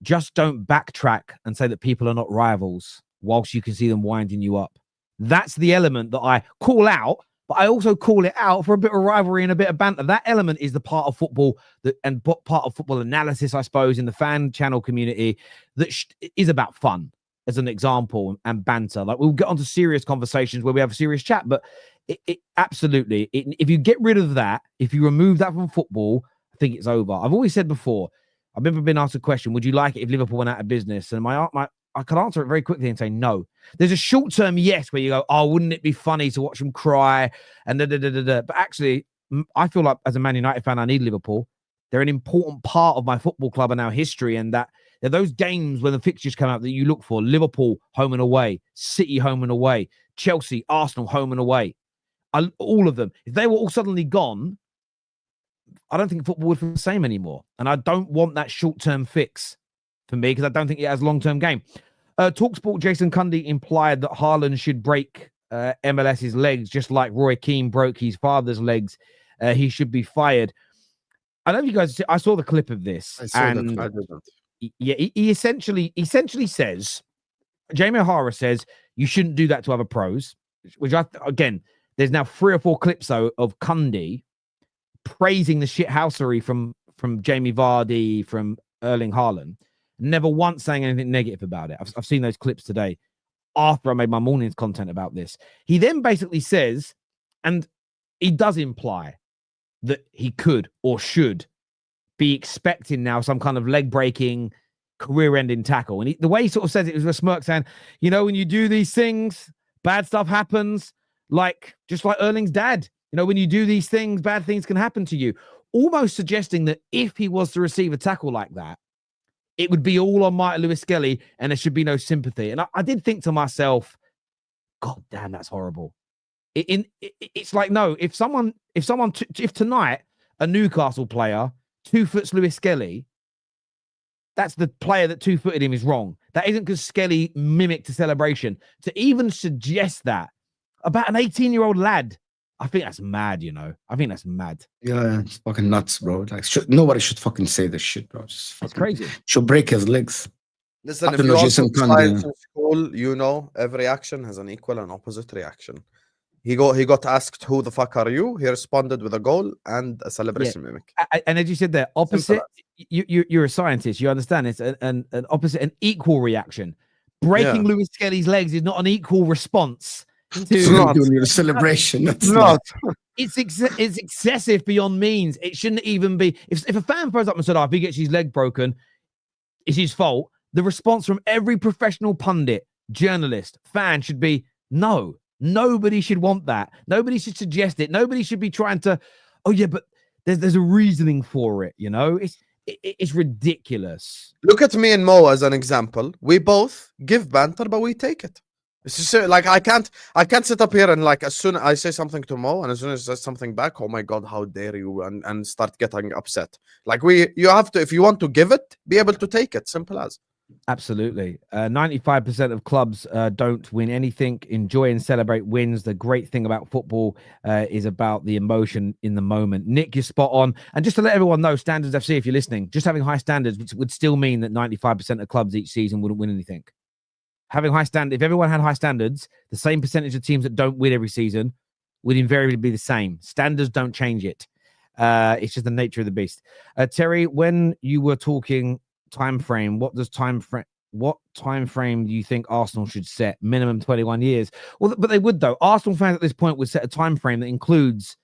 Just don't backtrack and say that people are not rivals whilst you can see them winding you up. That's the element that I call out, but I also call it out for a bit of rivalry and a bit of banter. That element is the part of football and part of football analysis, I suppose, in the fan channel community that is about fun, as an example, and banter. Like, we'll get onto serious conversations where we have a serious chat, but absolutely, if you get rid of that, if you remove that from football, I think it's over. I've always said before, I've never been asked a question, would you like it if Liverpool went out of business? And I can answer it very quickly and say no. There's a short-term yes where you go, oh, wouldn't it be funny to watch them cry? And But actually, I feel like as a Man United fan, I need Liverpool. They're an important part of my football club and our history, and that they're those games when the fixtures come out that you look for. Liverpool, home and away. City, home and away. Chelsea, Arsenal, home and away. All of them. If they were all suddenly gone, I don't think football would feel the same anymore. And I don't want that short-term fix for me because I don't think it has long-term game. TalkSport Jason Cundy implied that Haaland should break MLS's legs just like Roy Keane broke his father's legs. He should be fired. I don't know if you guys... I saw the clip of this. Yeah, he essentially says... Jamie O'Hara says you shouldn't do that to other pros, which again... There's now 3 or 4 clips though of Cundy praising the shithousery from Jamie Vardy, from Erling Haaland, never once saying anything negative about it. I've seen those clips today after I made my morning's content about this. He then basically says, and he does imply that he could or should be expecting now some kind of leg-breaking, career-ending tackle. And the way he sort of says it was with a smirk saying, you know, when you do these things, bad stuff happens. Just like Erling's dad, you know, when you do these things, bad things can happen to you. Almost suggesting that if he was to receive a tackle like that, it would be all on Michael Lewis Skelly and there should be no sympathy. And I did think to myself, God damn, that's horrible. It's like, no, if tonight a Newcastle player 2-foots Lewis Skelly, that's the player that 2-footed him is wrong. That isn't because Skelly mimicked a celebration. To even suggest that about an 18-year-old lad, I think that's mad, you know. I think that's mad. Yeah, it's fucking nuts, bro. Like, nobody should fucking say this shit, bro. It's crazy. Should break his legs. Listen, I if don't you know, also Jason science Conde. in school, you know every action has an equal and opposite reaction. He got asked, "Who the fuck are you?" He responded with a goal and a celebration mimic. And as you said there, opposite. You're a scientist. You understand it's an opposite, an equal reaction. Breaking Lewis Skelly's legs is not an equal response to doing your celebration. That's not. It's excessive beyond means. It shouldn't even be. If a fan throws up and said, "Oh, if he gets his leg broken, it's his fault," the response from every professional pundit, journalist, fan should be no. Nobody should want that. Nobody should suggest it. Nobody should be trying to, oh yeah, but there's a reasoning for it. You know, it's ridiculous. Look at me and Mo as an example. We both give banter, but we take it. It's just like I can't sit up here and like as soon as I say something to Mo and as soon as I say something back, oh my god, how dare you, and start getting upset. Like you have to, if you want to give it, be able to take it. Simple as. Absolutely. 95% of clubs don't win anything. Enjoy and celebrate wins. The great thing about football is about the emotion in the moment. Nick, you're spot on. And just to let everyone know, Standards FC, if you're listening, just having high standards would still mean that 95% of clubs each season wouldn't win anything. Having high standard, if everyone had high standards, the same percentage of teams that don't win every season would invariably be the same. Standards don't change it. It's just the nature of the beast. Terry, when you were talking time frame, what time frame do you think Arsenal should set? Minimum 21 years. Well, but they would though. Arsenal fans at this point would set a time frame that includes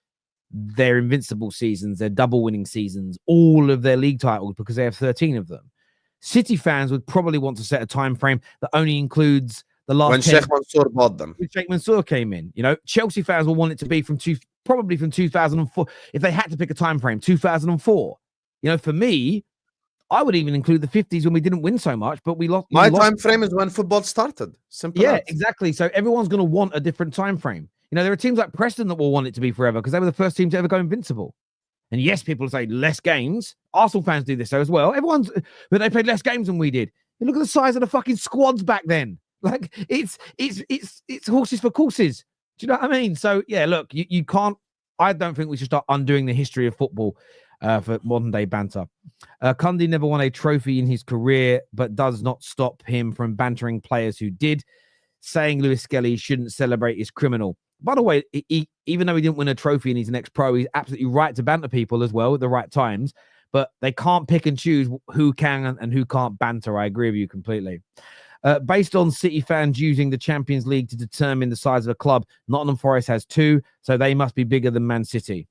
their invincible seasons, their double winning seasons, all of their league titles, because they have 13 of them. City fans would probably want to set a time frame that only includes the last when Sheikh Mansour bought them. When Sheikh Mansour came in, you know, Chelsea fans will want it to be probably from 2004. If they had to pick a time frame, 2004. You know, for me, I would even include the 50s when we didn't win so much, but we lost. My time frame is when football started. Simple. Yeah, exactly. So everyone's going to want a different time frame. You know, there are teams like Preston that will want it to be forever because they were the first team to ever go invincible. And yes, people say less games. Arsenal fans do this so as well. But they played less games than we did. And look at the size of the fucking squads back then. Like it's horses for courses. Do you know what I mean? So yeah, look, you can't. I don't think we should start undoing the history of football for modern day banter. Cundy never won a trophy in his career, but does not stop him from bantering players who did. Saying Lewis Skelly shouldn't celebrate is criminal. By the way, even though he didn't win a trophy and he's an ex-pro, he's absolutely right to banter people as well at the right times. But they can't pick and choose who can and who can't banter. I agree with you completely. Based on City fans using the Champions League to determine the size of a club, Nottingham Forest has 2, so they must be bigger than Man City.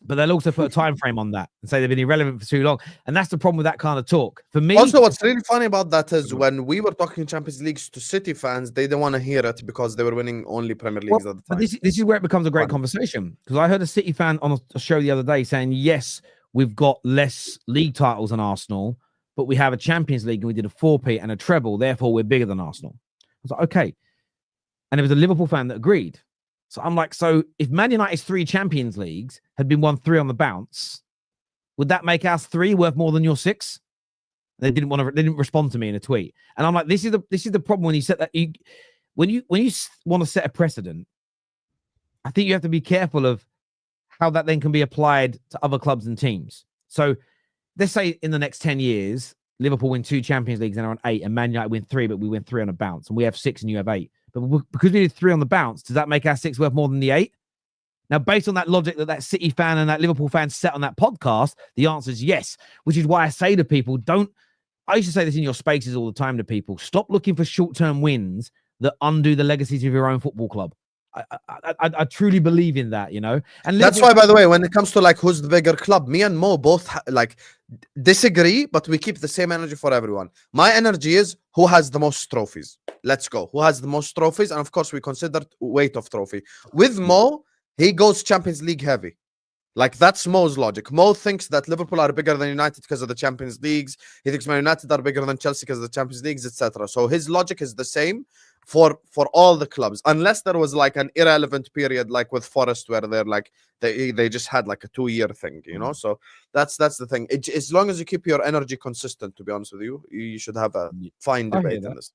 But they'll also put a time frame on that and say they've been irrelevant for too long. And that's the problem with that kind of talk. For me, also, what's really funny about that is when we were talking Champions Leagues to City fans, they didn't want to hear it because they were winning only Premier Leagues at the time. This is where it becomes a great conversation, because I heard a City fan on a show the other day saying, yes, we've got less league titles than Arsenal, but we have a Champions League and we did a 4P and a treble, therefore we're bigger than Arsenal. I was like, okay. And there was a Liverpool fan that agreed. So I'm like, so if Man United's 3 Champions Leagues had been won 3 on the bounce, would that make us 3 worth more than your 6? They didn't respond to me in a tweet. And I'm like, this is the problem when you set that. When you want to set a precedent, I think you have to be careful of how that then can be applied to other clubs and teams. So let's say in the next 10 years, Liverpool win 2 Champions Leagues and are on 8, and Man United win 3, but we win 3 on a bounce, and we have 6 and you have 8. But because we did 3 on the bounce, does that make our 6 worth more than the 8? Now, based on that logic that City fan and that Liverpool fan set on that podcast, the answer is yes, which is why I say to people, I used to say this in your spaces all the time to people, stop looking for short-term wins that undo the legacies of your own football club. I truly believe in that, you know. And that's why, by the way, when it comes to like who's the bigger club, me and Mo both disagree, but we keep the same energy for everyone. My energy is who has the most trophies. Let's go. Who has the most trophies? And of course, we consider weight of trophy. With Mo, he goes Champions League heavy. Like that's Mo's logic. Mo thinks that Liverpool are bigger than United because of the Champions Leagues. He thinks Man United are bigger than Chelsea because of the Champions Leagues, etc. So his logic is the same. for all the clubs, unless there was like an irrelevant period like with Forest where they're like they just had like a 2-year thing, you know. So that's the thing. As long as you keep your energy consistent, to be honest with you, you should have a fine debate in this.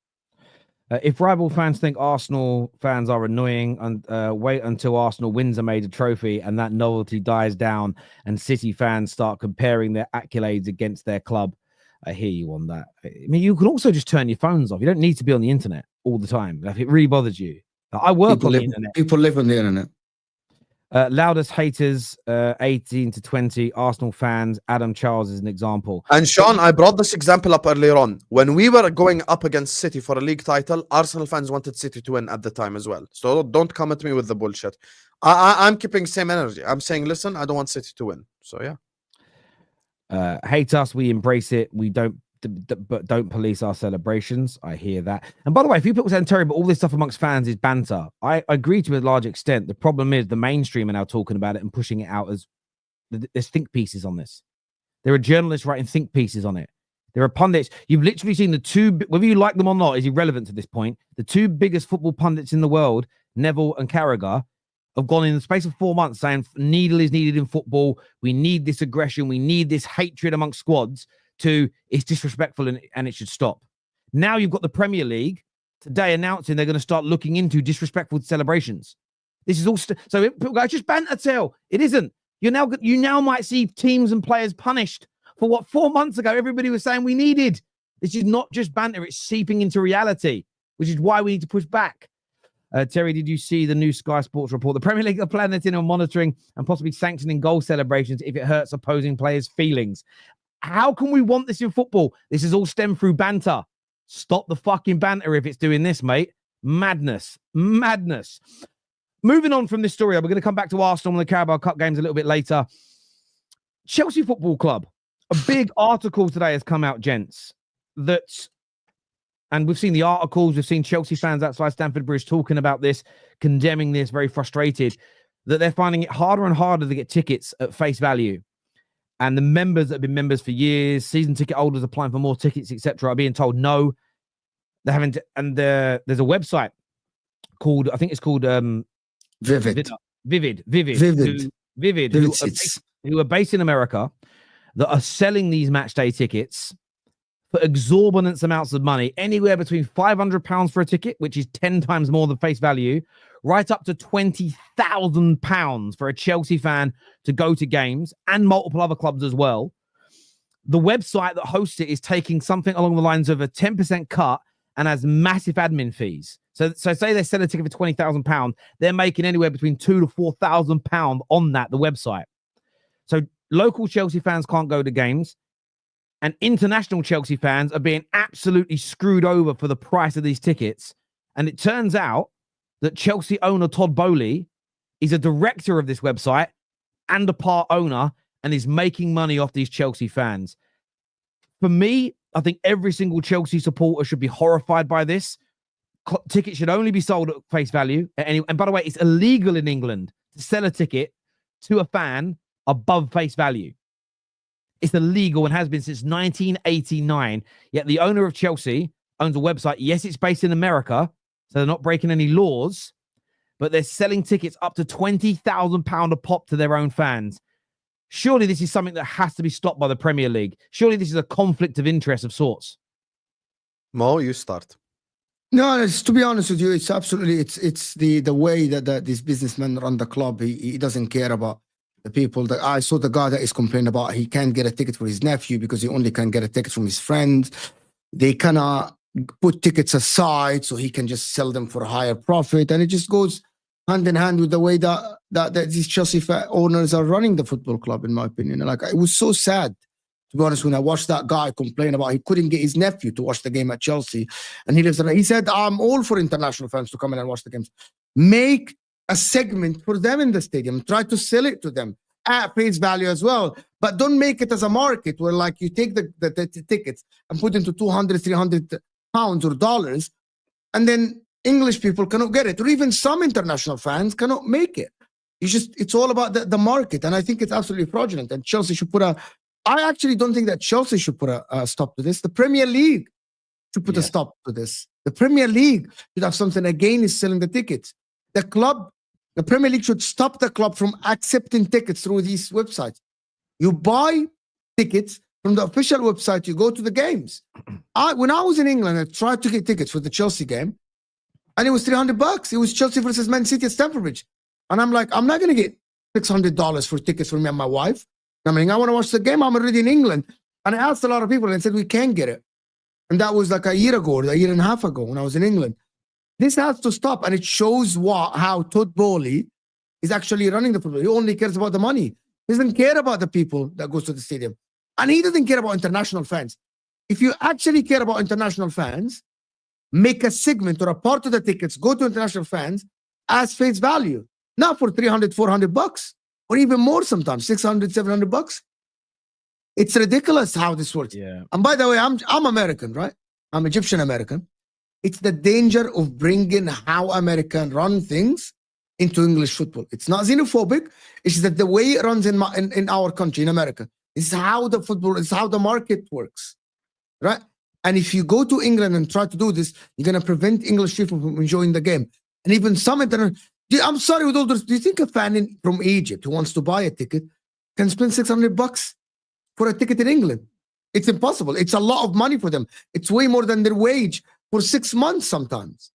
If rival fans think Arsenal fans are annoying, and wait until Arsenal wins a major trophy and that novelty dies down and City fans start comparing their accolades against their club. I hear you on that. I mean, you can also just turn your phones off. You don't need to be on the internet all the time. Like, if it really bothers you. I work on the internet. People live on the internet. Loudest haters, 18 to 20, Arsenal fans. Adam Charles is an example. And Sean, I brought this example up earlier on. When we were going up against City for a league title, Arsenal fans wanted City to win at the time as well. So don't come at me with the bullshit. I'm keeping same energy. I'm saying, listen, I don't want City to win. So yeah. Hate us, we embrace it. We don't but don't police our celebrations. I hear that. And by the way, if you people saying, Terry, but all this stuff amongst fans is banter, I agree to a large extent. The problem is the mainstream are now talking about it and pushing it out as there's think pieces on this. There are journalists writing think pieces on it. There are pundits. You've literally seen the two, whether you like them or not is irrelevant to this point. The two biggest football pundits in the world, Neville and Carragher, have gone in the space of 4 months saying needle is needed in football. We need this aggression. We need this hatred amongst squads. To it's disrespectful and it should stop. Now you've got the Premier League today announcing they're going to start looking into disrespectful celebrations. This is all so people go, just banter tale. It isn't. You now might see teams and players punished for what 4 months ago everybody was saying we needed. This is not just banter; it's seeping into reality, which is why we need to push back. Terry, did you see the new Sky Sports report? The Premier League are planning on monitoring and possibly sanctioning goal celebrations if it hurts opposing players' feelings. How can we want this in football? This is all stemmed through banter. Stop the fucking banter if it's doing this, mate. Madness. Madness. Moving on from this story, we're going to come back to Arsenal and the Carabao Cup games a little bit later. Chelsea Football Club. A big article today has come out, gents. And we've seen the articles. We've seen Chelsea fans outside Stamford Bridge talking about this, condemning this, very frustrated, that they're finding it harder and harder to get tickets at face value. And the members that have been members for years, season ticket holders applying for more tickets, etc., are being told no. They're having to, and there's a website called, I think it's called Vivid. Who are based in America, that are selling these match day tickets for exorbitant amounts of money, anywhere between £500 for a ticket, which is 10 times more than face value, right up to £20,000 for a Chelsea fan to go to games, and multiple other clubs as well. The website that hosts it is taking something along the lines of a 10% cut and has massive admin fees. So say they sell a ticket for £20,000, they're making anywhere between £2,000 to £4,000 on that, the website. So local Chelsea fans can't go to games, and international Chelsea fans are being absolutely screwed over for the price of these tickets. And it turns out that Chelsea owner Todd Bowley is a director of this website and a part owner and is making money off these Chelsea fans. For me, I think every single Chelsea supporter should be horrified by this. Tickets should only be sold at face value. And by the way, it's illegal in England to sell a ticket to a fan above face value. It's illegal and has been since 1989. Yet the owner of Chelsea owns a website. Yes, it's based in America, so they're not breaking any laws, but they're selling tickets up to £20,000 a pop to their own fans. Surely this is something that has to be stopped by the Premier League. Surely this is a conflict of interest of sorts. Mo, you start. No, to be honest with you, it's absolutely, it's the way that these businessmen run the club. He doesn't care about the people. That I saw the guy that is complaining about he can't get a ticket for his nephew because he only can get a ticket from his friends. They cannot put tickets aside so he can just sell them for a higher profit. And it just goes hand in hand with the way that these Chelsea owners are running the football club, in my opinion. Like, it was so sad, to be honest, when I watched that guy complain about he couldn't get his nephew to watch the game at Chelsea. And he said, I'm all for international fans to come in and watch the games. Make a segment for them in the stadium. Try to sell it to them at face value as well. But don't make it as a market where, like, you take the tickets and put into 200, 300 pounds or dollars, and then English people cannot get it. Or even some international fans cannot make it. It's all about the market. And I think it's absolutely fraudulent. And Chelsea should I actually don't think that Chelsea should put a stop to this. The Premier League should put a stop to this. The Premier League should have something against selling the tickets. The Premier League should stop the club from accepting tickets through these websites. You buy tickets from the official website, you go to the games. When I was in England, I tried to get tickets for the Chelsea game, and it was $300. It was Chelsea versus Man City at Stamford Bridge. And I'm like, I'm not going to get $600 for tickets for me and my wife. I mean, I want to watch the game. I'm already in England. And I asked a lot of people and said, we can't get it. And that was like a year ago, or a year and a half ago when I was in England. This has to stop. And it shows how Todd Bowley is actually running the football. He only cares about the money. He doesn't care about the people that goes to the stadium. And he doesn't care about international fans. If you actually care about international fans, make a segment or a part of the tickets, go to international fans as face value. Not for $300, $400, or even more sometimes, $600, $700. It's ridiculous how this works. Yeah. And by the way, I'm American, right? I'm Egyptian American. It's the danger of bringing how American run things into English football. It's not xenophobic. It's that the way it runs in our country, in America, is how the football, is how the market works, right? And if you go to England and try to do this, you're going to prevent English people from enjoying the game. And even some international. I'm sorry with all this. Do you think a fan from Egypt who wants to buy a ticket can spend $600 for a ticket in England? It's impossible. It's a lot of money for them. It's way more than their wage for 6 months sometimes.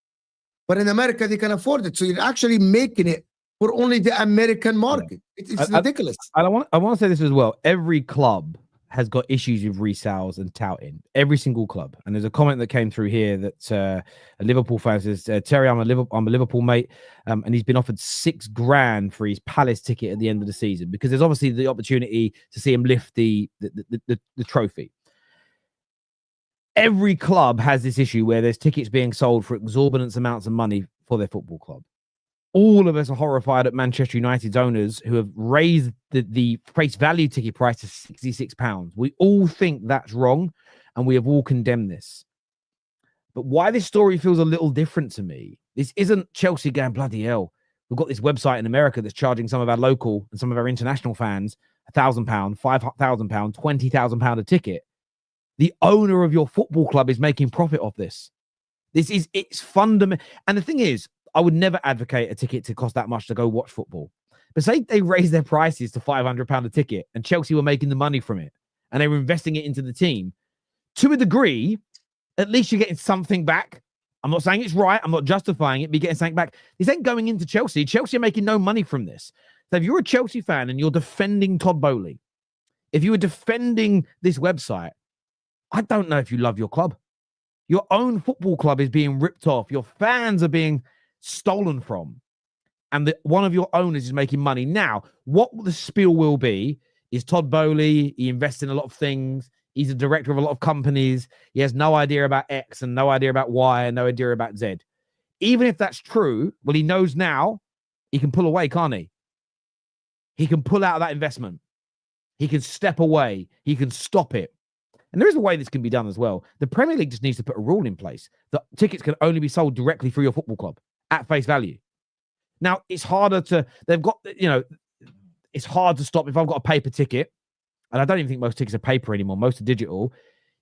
But in America, they can afford it. So you're actually making it for only the American market. It's ridiculous. I want to say this as well. Every club has got issues with resales and touting. Every single club. And there's a comment that came through here that a Liverpool fan says, Terry, I'm a Liverpool mate, and he's been offered $6,000 for his Palace ticket at the end of the season because there's obviously the opportunity to see him lift the trophy. Every club has this issue where there's tickets being sold for exorbitant amounts of money for their football club. All of us are horrified at Manchester United's owners who have raised the face value ticket price to £66. We all think that's wrong, and we have all condemned this. But why this story feels a little different to me, this isn't Chelsea going, bloody hell, we've got this website in America that's charging some of our local and some of our international fans £1,000, £5,000, £20,000 a ticket. The owner of your football club is making profit off this. It's fundamental. And the thing is, I would never advocate a ticket to cost that much to go watch football. But say they raised their prices to £500 a ticket and Chelsea were making the money from it and they were investing it into the team. To a degree, at least you're getting something back. I'm not saying it's right. I'm not justifying it, but you're getting something back. This ain't going into Chelsea. Chelsea are making no money from this. So if you're a Chelsea fan and you're defending Todd Bowley, if you were defending this website, I don't know if you love your club. Your own football club is being ripped off. Your fans are being stolen from, and one of your owners is making money. Now, what the spiel will be is Todd Bowley, he invests in a lot of things. He's a director of a lot of companies. He has no idea about X and no idea about Y and no idea about Z. Even if that's true, well, he knows now he can pull away, can't he? He can pull out of that investment. He can step away. He can stop it. And there is a way this can be done as well. The Premier League just needs to put a rule in place that tickets can only be sold directly through your football club at face value. Now, it's harder to, it's hard to stop if I've got a paper ticket, and I don't even think most tickets are paper anymore. Most are digital.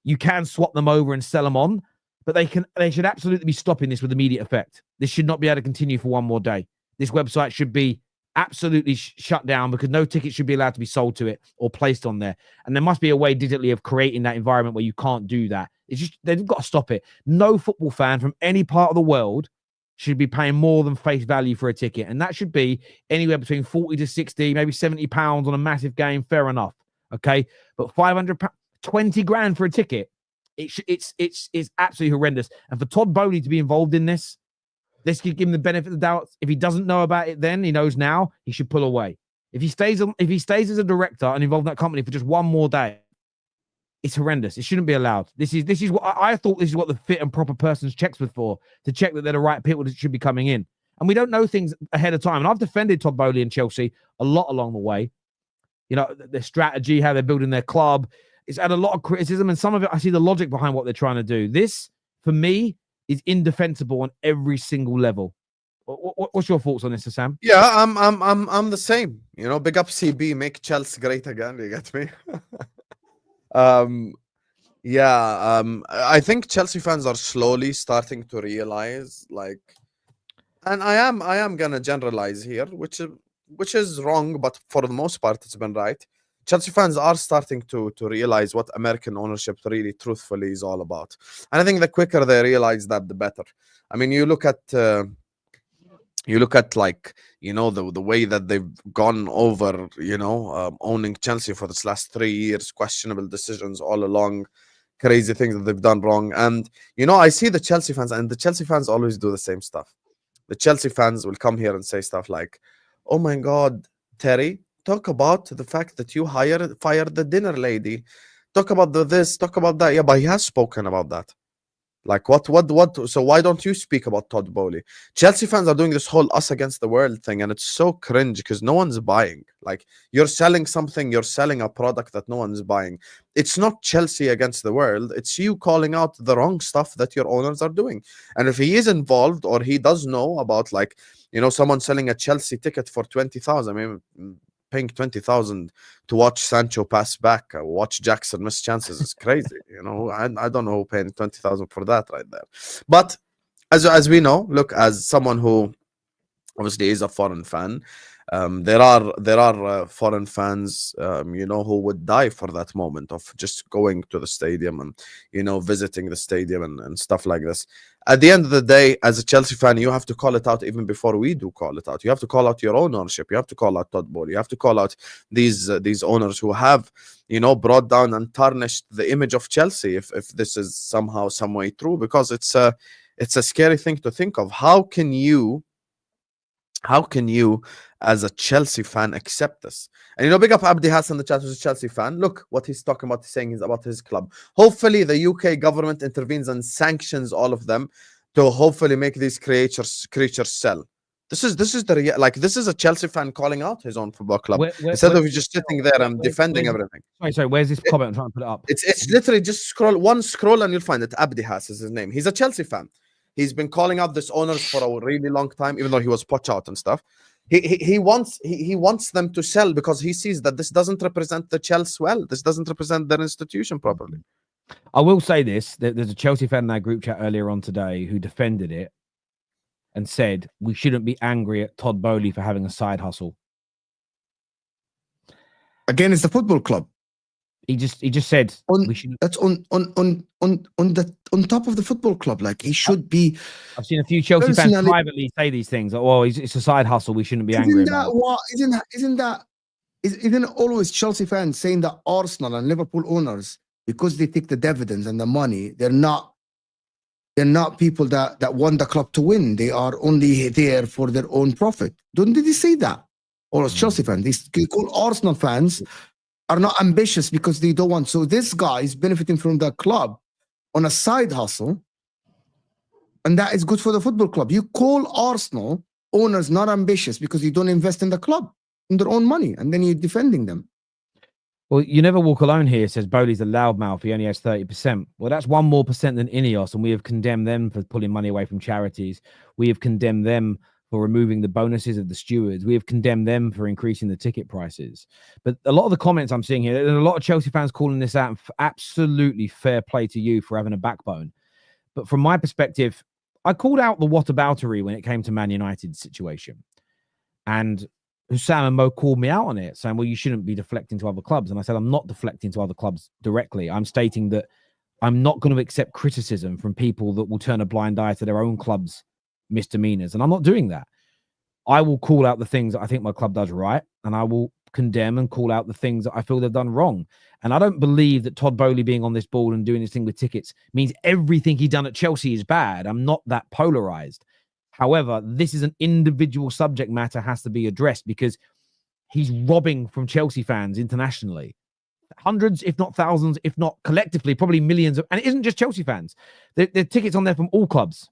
You can swap them over and sell them on, but they should absolutely be stopping this with immediate effect. This should not be able to continue for one more day. This website should be absolutely shut down because no tickets should be allowed to be sold to it or placed on there. And there must be a way digitally of creating that environment where you can't do that. It's just, they've got to stop it. No football fan from any part of the world should be paying more than face value for a ticket. And that should be anywhere between 40 to 60, maybe £70 on a massive game. Fair enough. Okay. But £500, $20,000 for a ticket. It's absolutely horrendous. And for Todd Bowley to be involved in this, let's give him the benefit of the doubt. If he doesn't know about it then, he knows now, he should pull away. If he stays as a director and involved in that company for just one more day, it's horrendous. It shouldn't be allowed. This is what I thought this is what the fit and proper person's checks were for, to check that they're the right people that should be coming in. And we don't know things ahead of time. And I've defended Todd Bowley and Chelsea a lot along the way. You know, their strategy, how they're building their club. It's had a lot of criticism, and some of it, I see the logic behind what they're trying to do. This, for me, is indefensible on every single level. What's your thoughts on this, Husam? Yeah, I'm the same. You know, big up CB, make Chelsea great again. You get me? Yeah, I think Chelsea fans are slowly starting to realize, like, and I am gonna generalize here, which is wrong, but for the most part, it's been right. Chelsea fans are starting to realize what American ownership really, truthfully, is all about. And I think the quicker they realize that, the better. I mean, you look at like, you know, the way that they've gone over, you know, owning Chelsea for this last 3 years, questionable decisions all along, crazy things that they've done wrong. And you know, I see the Chelsea fans, and the Chelsea fans always do the same stuff. The Chelsea fans will come here and say stuff like, "Oh my God, Terry, talk about the fact that you fired the dinner lady. Talk about this, talk about that." Yeah, but he has spoken about that. Like what? So why don't you speak about Todd Bowley? Chelsea fans are doing this whole us against the world thing, and it's so cringe because no one's buying. Like, you're selling something, you're selling a product that no one's buying. It's not Chelsea against the world. It's you calling out the wrong stuff that your owners are doing. And if he is involved, or he does know about, like, you know, someone selling a Chelsea ticket for 20,000, I mean, paying 20,000 to watch Sancho pass back, watch Jackson miss chances is crazy. You know, I don't know who paying 20,000 for that right there. But as we know, look, as someone who obviously is a foreign fan, there are foreign fans, you know, who would die for that moment of just going to the stadium and, you know, visiting the stadium and stuff like this. At the end of the day, as a Chelsea fan, you have to call it out even before we do call it out. You have to call out your own ownership. You have to call out Todd Bowley. You have to call out these owners who have, you know, brought down and tarnished the image of Chelsea. If this is somehow, some way true, because it's a scary thing to think of. How can you, as a Chelsea fan, accept this? And, you know, big up Abdi Hassan in the chat, who's a Chelsea fan. Look what he's talking about, saying he's about his club. Hopefully the UK government intervenes and sanctions all of them to hopefully make these creatures sell. This is this is a Chelsea fan calling out his own football club, instead of just sitting there and defending everything. Sorry, where's this comment? I'm trying to put it up. It's literally just scroll and you'll find it. Abdi Hass is his name. He's a Chelsea fan. He's been calling out this owners for a really long time, even though he was poached out and stuff. He wants them to sell because he sees that this doesn't represent the Chelsea well. This doesn't represent their institution properly. I will say this: there's a Chelsea fan in our group chat earlier on today who defended it and said we shouldn't be angry at Todd Bowley for having a side hustle. Again, it's the football club. He just said we should. That's on top of the football club. Like, he should be. I've seen a few Chelsea fans privately say these things. Like, well, it's a side hustle. We shouldn't be angry about. Isn't always Chelsea fans saying that Arsenal and Liverpool owners, because they take the dividends and the money, they're not people that want the club to win. They are only there for their own profit. Don't they say that? Or as Chelsea fans, they call Arsenal fans are not ambitious because they don't want. So this guy is benefiting from the club on a side hustle, and that is good for the football club. You call Arsenal owners not ambitious because you don't invest in the club in their own money, and then you're defending them. Well, you never walk alone here, says Bowley's a loudmouth. He only has 30%. Well, that's 1% more than Ineos, and we have condemned them for pulling money away from charities. We have condemned them for removing the bonuses of the stewards. We have condemned them for increasing the ticket prices. But a lot of the comments I'm seeing here, there are a lot of Chelsea fans calling this out. Absolutely fair play to you for having a backbone. But from my perspective, I called out the whataboutery when it came to Man United's situation. And Husam and Mo called me out on it, saying, well, you shouldn't be deflecting to other clubs. And I said, I'm not deflecting to other clubs directly. I'm stating that I'm not going to accept criticism from people that will turn a blind eye to their own club's misdemeanors, and I'm not doing that. I will call out the things that I think my club does right, and I will condemn and call out the things that I feel they've done wrong. And I don't believe that Todd Bowley being on this ball and doing this thing with tickets means everything he's done at Chelsea is bad. I'm not that polarized. However, this is an individual subject matter, has to be addressed, because he's robbing from Chelsea fans internationally. Hundreds, if not thousands, if not collectively, probably millions and it isn't just Chelsea fans. There are tickets on there from all clubs.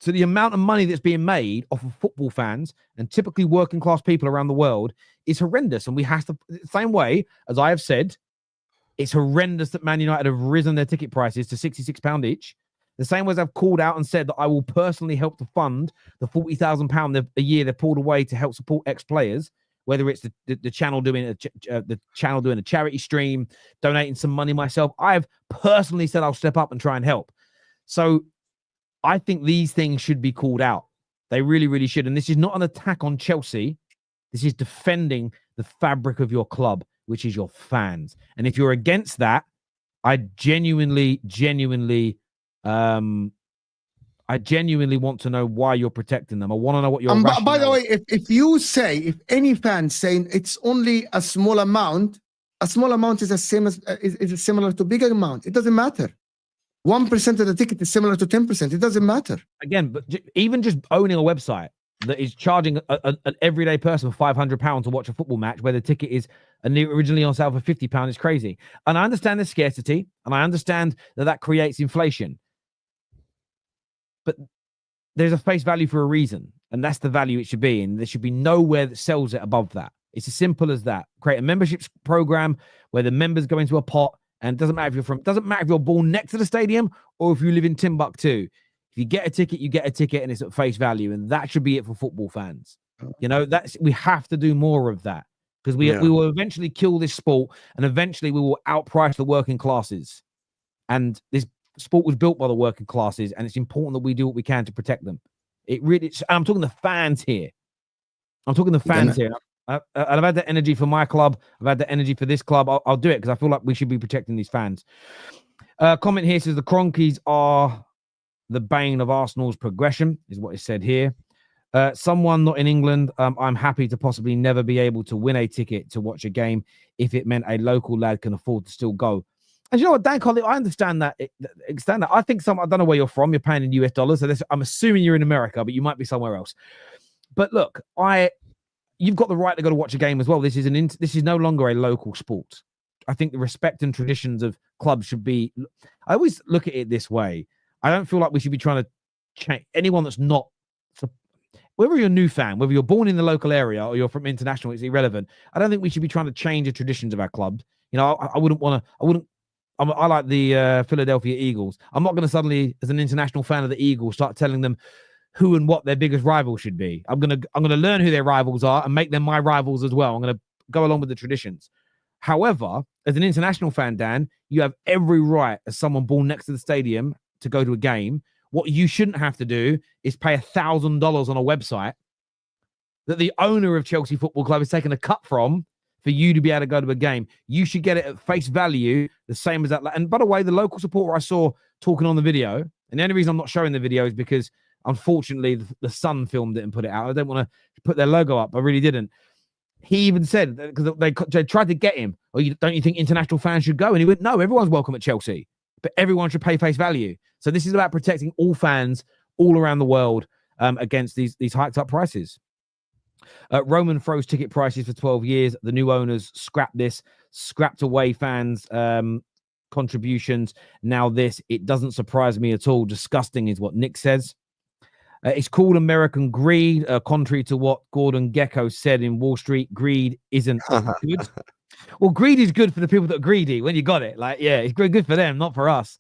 So the amount of money that's being made off of football fans and typically working class people around the world is horrendous. And we have to, the same way as I have said, it's horrendous that Man United have risen their ticket prices to £66 each. The same way as I've called out and said that I will personally help to fund the £40,000 a year they pulled away to help support ex-players. whether it's the channel doing a charity stream, donating some money myself. I've personally said I'll step up and try and help. So I think these things should be called out. They really, really should. And this is not an attack on Chelsea. This is defending the fabric of your club, which is your fans. And if you're against that, I genuinely want to know why you're protecting them. I want to know what your rationale. By the way, if any fan saying it's only a small amount is the same as is similar to bigger amount. It doesn't matter. 1% of the ticket is similar to 10%. It doesn't matter. Again, but even just owning a website that is charging an everyday person £500 to watch a football match where the ticket is originally on sale for £50 is crazy. And I understand the scarcity, and I understand that creates inflation. But there's a face value for a reason, and that's the value it should be. And there should be nowhere that sells it above that. It's as simple as that. Create a memberships program where the members go into a pot, and it doesn't matter if you're born next to the stadium or if you live in Timbuktu. If you get a ticket, you get a ticket, and it's at face value, and that should be it for football fans. We have to do more of that, because we will eventually kill this sport, and eventually we will outprice the working classes. And this sport was built by the working classes, and it's important that we do what we can to protect them. I'm talking the fans here. I've had that energy for my club. I've had that energy for this club. I'll do it because I feel like we should be protecting these fans. Comment here says the Cronkies are the bane of Arsenal's progression, is what is said here. Someone not in England, I'm happy to possibly never be able to win a ticket to watch a game if it meant a local lad can afford to still go. And you know what, Dan Colley, I understand that. I think I don't know where you're from. You're paying in US dollars. So I'm assuming you're in America, but you might be somewhere else. But look, you've got the right to go to watch a game as well. This is no longer a local sport. I think the respect and traditions of clubs should be. I always look at it this way. I don't feel like we should be trying to change anyone that's not. Whether you're a new fan, whether you're born in the local area or you're from international, it's irrelevant. I don't think we should be trying to change the traditions of our club. I like the Philadelphia Eagles. I'm not going to suddenly, as an international fan of the Eagles, start telling them who and what their biggest rival should be. I'm going to learn who their rivals are and make them my rivals as well. I'm going to go along with the traditions. However, as an international fan, Dan, you have every right as someone born next to the stadium to go to a game. What you shouldn't have to do is pay $1,000 on a website that the owner of Chelsea Football Club is taking a cut from for you to be able to go to a game. You should get it at face value, the same as that. And by the way, the local supporter I saw talking on the video, and the only reason I'm not showing the video is because, unfortunately, the Sun filmed it and put it out. I don't want to put their logo up. I really didn't. He even said, because they tried to get him, don't you think international fans should go? And he went, no, everyone's welcome at Chelsea, but everyone should pay face value. So this is about protecting all fans all around the world against these hiked up prices. Roman froze ticket prices for 12 years. The new owners scrapped away fans' contributions. Now this, it doesn't surprise me at all. Disgusting is what Nick says. It's called American greed, contrary to what Gordon Gekko said in Wall Street. Greed isn't good. Well, greed is good for the people that are greedy when you got it. It's good for them, not for us.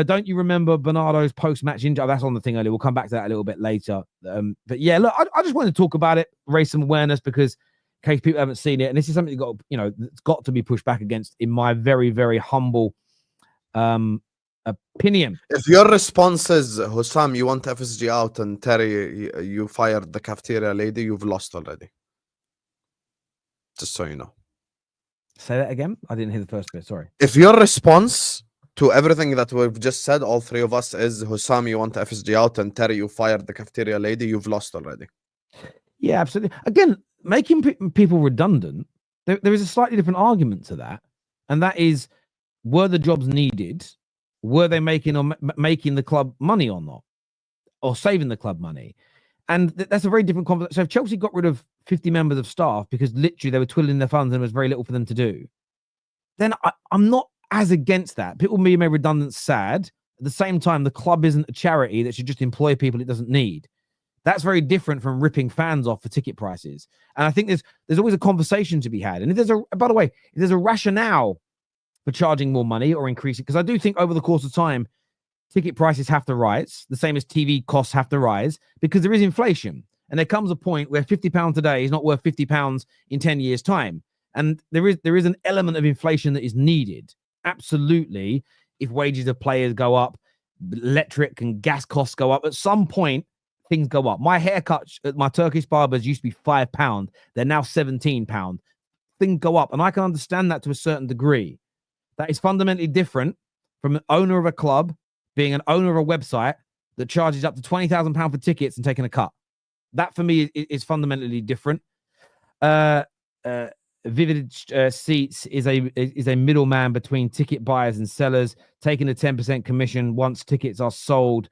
Don't you remember Bernardo's post-match injury? That's on the thing earlier. We'll come back to that a little bit later. But yeah, look, I just want to talk about it, raise some awareness, because in case people haven't seen it, and this is something that's got to be pushed back against, in my very, very humble opinion. If your response is, Husam, you want FSG out, and Terry, you fired the cafeteria lady, you've lost already. Just so you know. Say that again? I didn't hear the first bit. Sorry. If your response to everything that we've just said, all three of us, is Husam, you want FSG out, and Terry, you fired the cafeteria lady, you've lost already. Yeah, absolutely. Again, making people redundant, there is a slightly different argument to that. And that is, were the jobs needed? Were they making the club money or not? Or saving the club money? And that's a very different conversation. So if Chelsea got rid of 50 members of staff because literally they were twiddling their thumbs and there was very little for them to do, then I'm not as against that. People may be redundant, sad. At the same time, the club isn't a charity that should just employ people it doesn't need. That's very different from ripping fans off for ticket prices. And I think there's always a conversation to be had. And if there's a rationale for charging more money or increasing, because I do think over the course of time, ticket prices have to rise, the same as TV costs have to rise, because there is inflation. And there comes a point where £50 today is not worth £50 in 10 years' time. And there is an element of inflation that is needed. Absolutely. If wages of players go up, electric and gas costs go up, at some point, things go up. My haircut at my Turkish barbers used to be £5. They're now £17. Things go up. And I can understand that to a certain degree. That is fundamentally different from an owner of a club being an owner of a website that charges up to £20,000 for tickets and taking a cut. That for me is fundamentally different. Vivid Seats is a middleman between ticket buyers and sellers, taking a 10% commission once tickets are sold.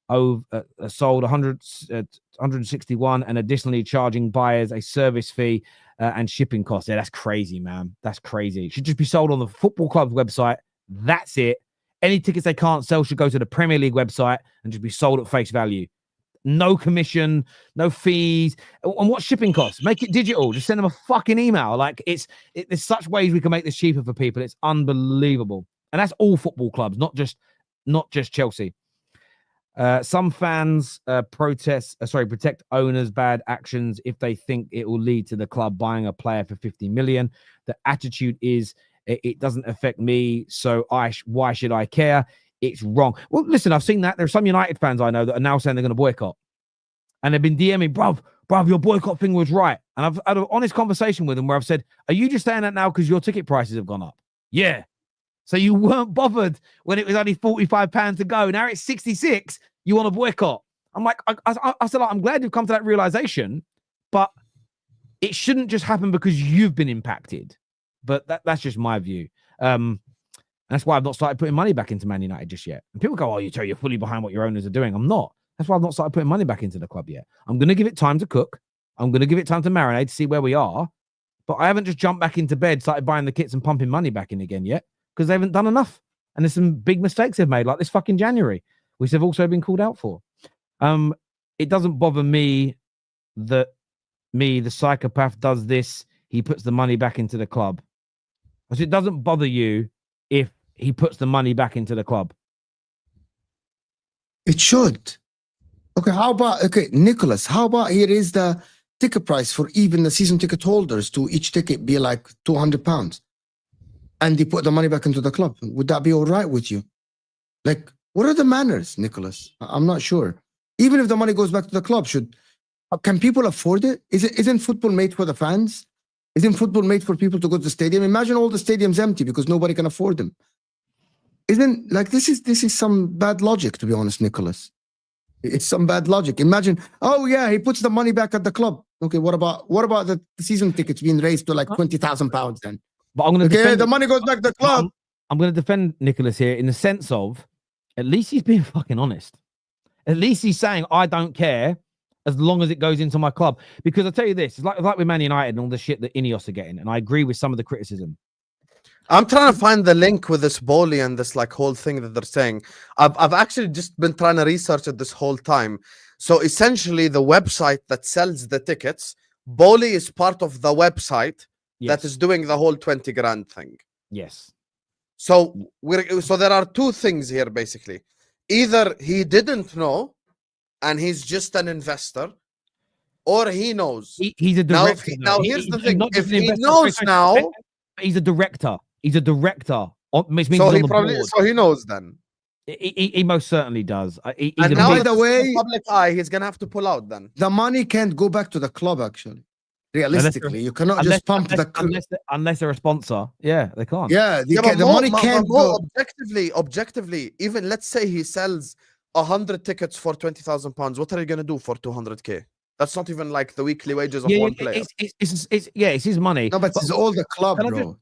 Sold 161, and additionally charging buyers a service fee and shipping costs. Yeah, that's crazy, man. That's crazy. It should just be sold on the football club's website. That's it. Any tickets they can't sell should go to the Premier League website and just be sold at face value. No commission, no fees. And what shipping costs? Make it digital. Just send them a fucking email. Like there's such ways we can make this cheaper for people. It's unbelievable. And that's all football clubs, not just Chelsea. Some fans protect owners' bad actions if they think it will lead to the club buying a player for 50 million. The attitude is it doesn't affect me, so why should I care? It's wrong. Well, listen, I've seen that. There are some United fans I know that are now saying they're going to boycott. And they've been DMing, bruv, your boycott thing was right. And I've had an honest conversation with them where I've said, are you just saying that now because your ticket prices have gone up? Yeah. So you weren't bothered when it was only £45 to go. Now it's 66. You want to boycott. I'm like, I said, I'm glad you've come to that realization, but it shouldn't just happen because you've been impacted. But that's just my view. That's why I've not started putting money back into Man United just yet. And people go, you're fully behind what your owners are doing. I'm not. That's why I've not started putting money back into the club yet. I'm going to give it time to cook. I'm going to give it time to marinate to see where we are. But I haven't just jumped back into bed, started buying the kits and pumping money back in again yet because they haven't done enough. And there's some big mistakes they've made, like this fucking January, which they've also been called out for. It doesn't bother me that the psychopath does this. He puts the money back into the club. So it doesn't bother you if he puts the money back into the club. It should. Okay, Nicholas, how about here is the ticket price for even the season ticket holders to each ticket be like £200 and they put the money back into the club? Would that be all right with you? Like, what are the manners, Nicholas? I'm not sure. Even if the money goes back to the club, can people afford it? Isn't football made for the fans? Isn't football made for people to go to the stadium? Imagine all the stadiums empty because nobody can afford them. Isn't like this is some bad logic, to be honest, Nicholas. It's some bad logic. Imagine, he puts the money back at the club. Okay, what about the season tickets being raised to like £20,000 then? But I'm going to the money goes back to the club. I'm going to defend Nicholas here in the sense of at least he's being fucking honest. At least he's saying I don't care as long as it goes into my club. Because I'll tell you this, it's like with Man United and all the shit that Ineos are getting, and I agree with some of the criticism. I'm trying to find the link with this Bowley and this like whole thing that they're saying. I've actually just been trying to research it this whole time. So essentially the website that sells the tickets, Bowley is part of the website that is doing the whole 20 grand thing. Yes. So there are two things here basically. Either he didn't know and he's just an investor, or he knows. He's a director. Now here's the thing. If he knows now, he's a director. He's a director. So he knows then. He most certainly does. And now, by the way, public eye, he's gonna have to pull out. Then the money can't go back to the club. Actually, realistically, you cannot just pump unless they're a sponsor. Yeah, they can't. Yeah, the money can't go. Objectively, even let's say he sells 100 tickets for £20,000. What are you gonna do for 200k? That's not even like the weekly wages of one player. It's his money. No, but it's all the club, bro.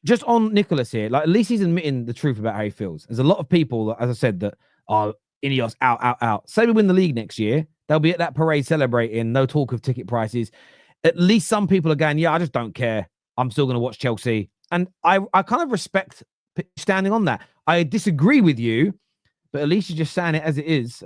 Just on Nicholas here, like at least he's admitting the truth about how he feels. There's a lot of people that, as I said, that are Ineos out. Say we win the league next year, they'll be at that parade celebrating. No talk of ticket prices. At least some people are going, I just don't care. I'm still going to watch Chelsea, and I kind of respect standing on that. I disagree with you, but at least you're just saying it as it is.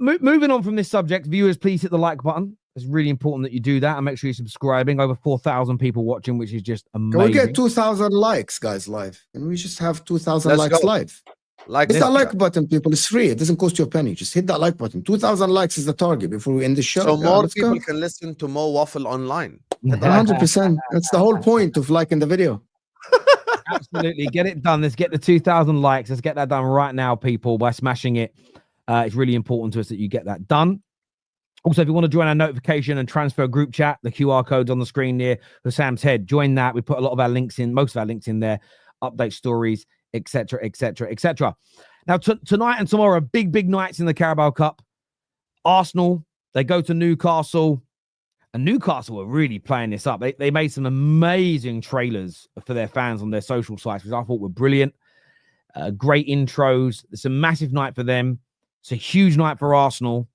Moving on from this subject, viewers, please hit the like button. It's really important that you do that, and make sure you're subscribing. Over 4,000 people watching, which is just amazing. Can we get 2,000 likes, guys, live? Can we just have 2,000 likes live? Like Hit that subscribe. like button, people. It's free. It doesn't cost you a penny. Just hit that like button. 2,000 likes is the target before we end the show. So Yeah, more let's people go. can listen to Mo waffle online. Hit the like 100%. That's the whole point of liking the video. Absolutely. Get it done. Let's get the 2,000 likes. Let's get that done right now, people, by smashing it. It's really important to us that you get that done. Also, if you want to join our notification and transfer group chat, the QR code's on the screen near Husam's head. Join that. We put a lot of our links in, most of our links in there, update stories, etc., etc., etc. Now, tonight and tomorrow are big nights in the Carabao Cup. Arsenal, they go to Newcastle. And Newcastle were really playing this up. They made some amazing trailers for their fans on their social sites, which I thought were brilliant. Great intros. It's a massive night for them. It's a huge night for Arsenal.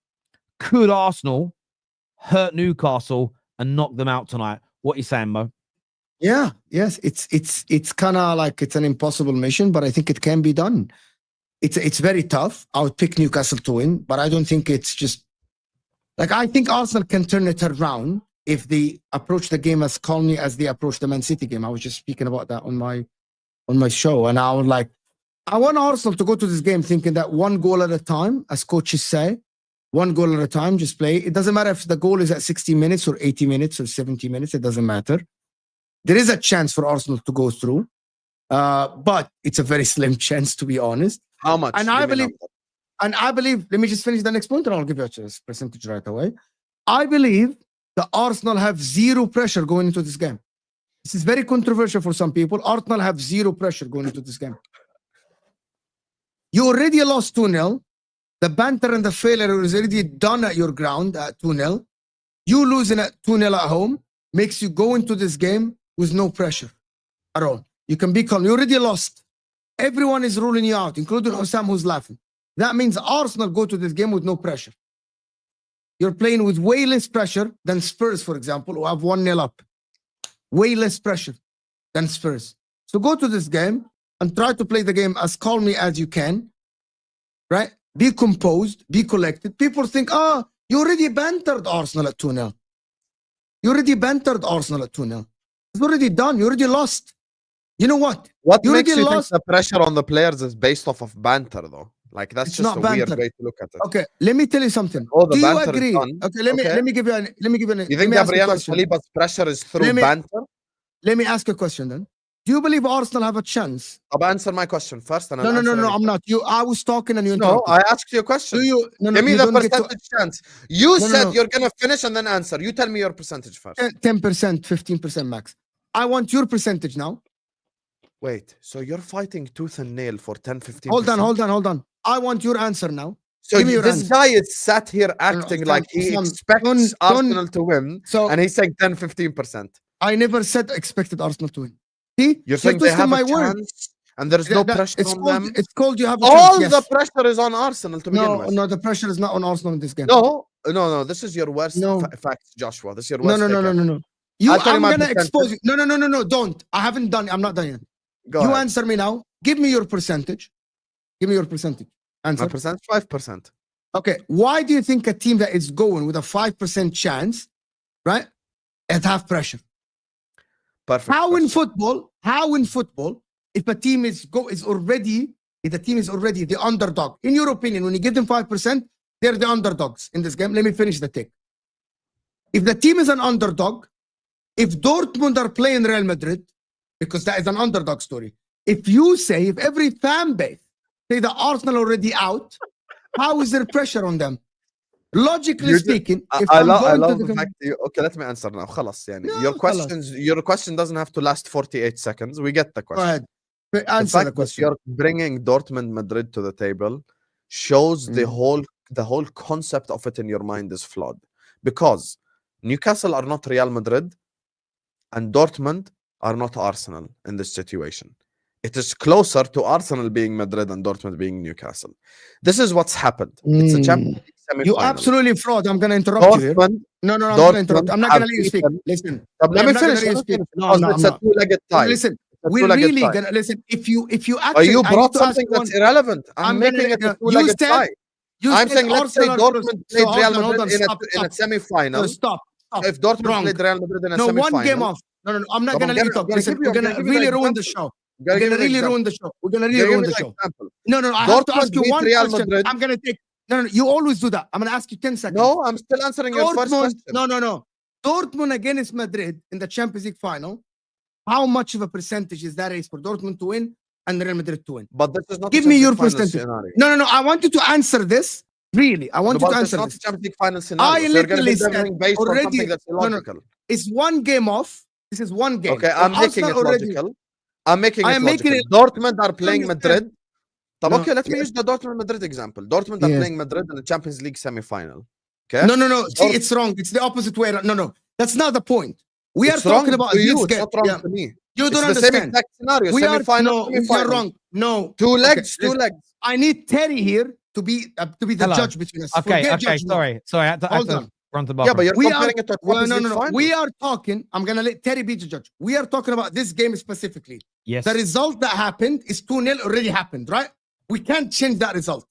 Could Arsenal hurt Newcastle and knock them out tonight? What are you saying, Mo? Yeah, yes. It's kind of like it's an impossible mission, but I think it can be done. It's very tough. I would pick Newcastle to win, but I don't think it's just like I think Arsenal can turn it around if they approach the game as calmly as they approach the Man City game. I was just speaking about that on my show, and I was like, I want Arsenal to go to this game thinking that one goal at a time, as coaches say, one goal at a time, just play. It doesn't matter if the goal is at 60 minutes or 80 minutes or 70 minutes. It doesn't matter. There is a chance for Arsenal to go through, but it's a very slim chance, to be honest. How much? And I believe, let me just finish the next point and I'll give you a percentage right away. I believe the Arsenal have zero pressure going into this game. This is very controversial for some people. Arsenal have zero pressure going into this game. You already lost 2-0. The banter and the failure is already done at your ground at 2-0. You losing at 2-0 at home makes you go into this game with no pressure at all. You can be calm. You already lost. Everyone is ruling you out, including Husam, who's laughing. That means Arsenal go to this game with no pressure. You're playing with way less pressure than Spurs, for example, who have 1-0 up. Way less pressure than Spurs. So go to this game and try to play the game as calmly as you can, right? Be composed, be collected. People think, you already bantered Arsenal at 2-0. You already bantered Arsenal at 2-0. It's already done. You already lost. You know what? What You makes already you think lost. the pressure on the players is based off of banter, though? Like, that's It's just not a weird banter. way to look at it. Okay, let me tell you something. Oh, the Do you banter is agree? done. Okay, let me give you an You let think me ask you a Gabriel question. Saliba's pressure is through Let me- banter? Let me ask you a question then. Do you believe Arsenal have a chance? I'll answer my question first. And No, I'll answer I'm not. I was talking and you No, interrupted. I asked you a question. Do you? No, Give me you the don't get to- percentage chance. You No, said no. you're going to finish and then answer. You tell me your percentage first. 10%, 15% max. I want your percentage now. Wait, so you're fighting tooth and nail for 10, 15%? Hold on. I want your answer now. So Give me your this answer. guy is sat here acting like he expects Arsenal to win, So and he's saying 10, 15%. I never said expected Arsenal to win. See, You're saying they twisting have my a word. chance, and there's no pressure it's on called, them? It's called you have a All chance. the Yes. pressure is on Arsenal to begin with. No, the pressure is not on Arsenal in this game. No, this is your worst No. fact, Joshua. This is your worst No. I'll tell you I'm my gonna percentage. expose you. No, don't. I haven't done. I'm not done yet. Go You ahead. answer me now. Give me your percentage. Give me your percentage. Answer. My percentage, 5%. Okay. Why do you think a team that is going with a 5% chance, right, at half pressure? Perfect. How in question. football, if a team is already the underdog, in your opinion, when you give them 5%, they're the underdogs in this game. Let me finish the take. If the team is an underdog, if Dortmund are playing Real Madrid, because that is an underdog story. If every fan base say that Arsenal already out, how is there pressure on them? Logically speaking, if I I'm love going to the fact that okay, let me answer now. خلاص, يعني. No, your question doesn't have to last 48 seconds. We get the Go question. ahead. The Answer fact the that question. you're bringing Dortmund Madrid to the table shows the whole concept of it in your mind is flawed, because Newcastle are not Real Madrid and Dortmund are not Arsenal in this situation. It is closer to Arsenal being Madrid and Dortmund being Newcastle. This is what's happened. It's a Champions League You semi-final. absolutely fraud. I'm going to interrupt you here. Dortmund, No, I'm going to interrupt. I'm not going to let you speak. beaten- Listen. Let me finish. No, I'm It's a not. two-legged tie. Listen, It's a we're two-legged really tie. going to listen. If you But actually, you I need brought to ask something you that's one- irrelevant. I'm I'm gonna- making it a you two-legged said- tie. You I'm said saying, let's say Arsenal are close. Dortmund So played Real hold on, Madrid stop, in a semi-final. Stop. If Dortmund Wrong. played Real Madrid in a No, semi-final. one game off. No, I'm not Come going on, to let you I'm talk. gonna Listen, give you- you're going I'm to gonna give you really an ruin the example. show. We're gonna really ruin the show. We're gonna really ruin the show. Example. No, I have to Dortmund ask you beat one Real question. Madrid. I'm gonna take. No, you always do that. I'm gonna ask you 10 seconds. No, I'm still answering your first question. No. Dortmund against Madrid in the Champions League final. How much of a percentage is that race for Dortmund to win and Real Madrid to win? But this is not. Give me your final percentage. Scenario. No. I want you to answer this. Really, I want you to answer not this. The Champions League final scenario. I So you're going to literally be said based on already. something that's illogical. It's one game off. This is one game. Okay, I'm making it logical. I'm making it logical. Dortmund are playing Madrid. Okay, let me use the Dortmund Madrid example. Dortmund are playing Madrid in the Champions League semi-final. Okay. No. See, it's wrong. It's the opposite way. No. That's not the point. We are talking about this game. It's not wrong to me. You don't it's understand. The same exact scenario. No, you're wrong. No. Two legs. I need Terry here to be the judge between us. Okay. Sorry. I had to run to yeah, but you're comparing it to no. We are talking. I'm gonna let Terry be the judge. We are talking about this game specifically. Yes. The result that happened is 2-0 already happened, right? We can't change that result.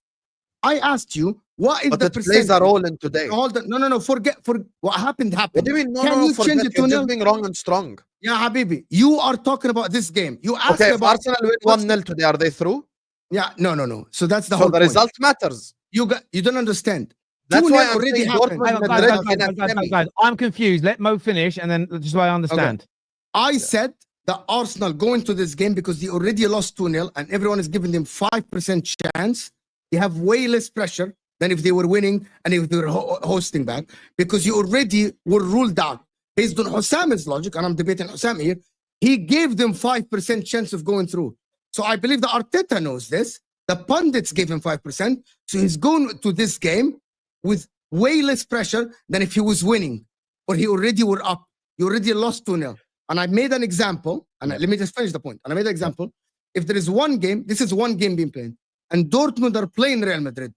I asked you what is the percentage. Plays a role in today. No. Forget what happened. What do you mean? No. Change it to 2-0? Just being wrong and strong. Yeah, Habibi. You are talking about this game. You asked about. If Arsenal win 1-0 today, are they through? Yeah. No. So that's the whole. So the result matters. You don't understand. That's why I'm already happened. Guys, I'm confused. Let Mo finish, and then just so I understand. Okay. I said that Arsenal go into this game because they already lost 2-0, and everyone is giving them 5% chance. They have way less pressure than if they were winning and if they were hosting back, because you already were ruled out. Based on Husam's logic, and I'm debating Husam here, he gave them 5% chance of going through. So I believe that Arteta knows this. The pundits gave him 5%. So he's going to this game with way less pressure than if he was winning, or he already were up. You already lost 2-0. And I made an example, and let me just finish the point. And I made an example. If there is one game, this is one game being played, and Dortmund are playing Real Madrid,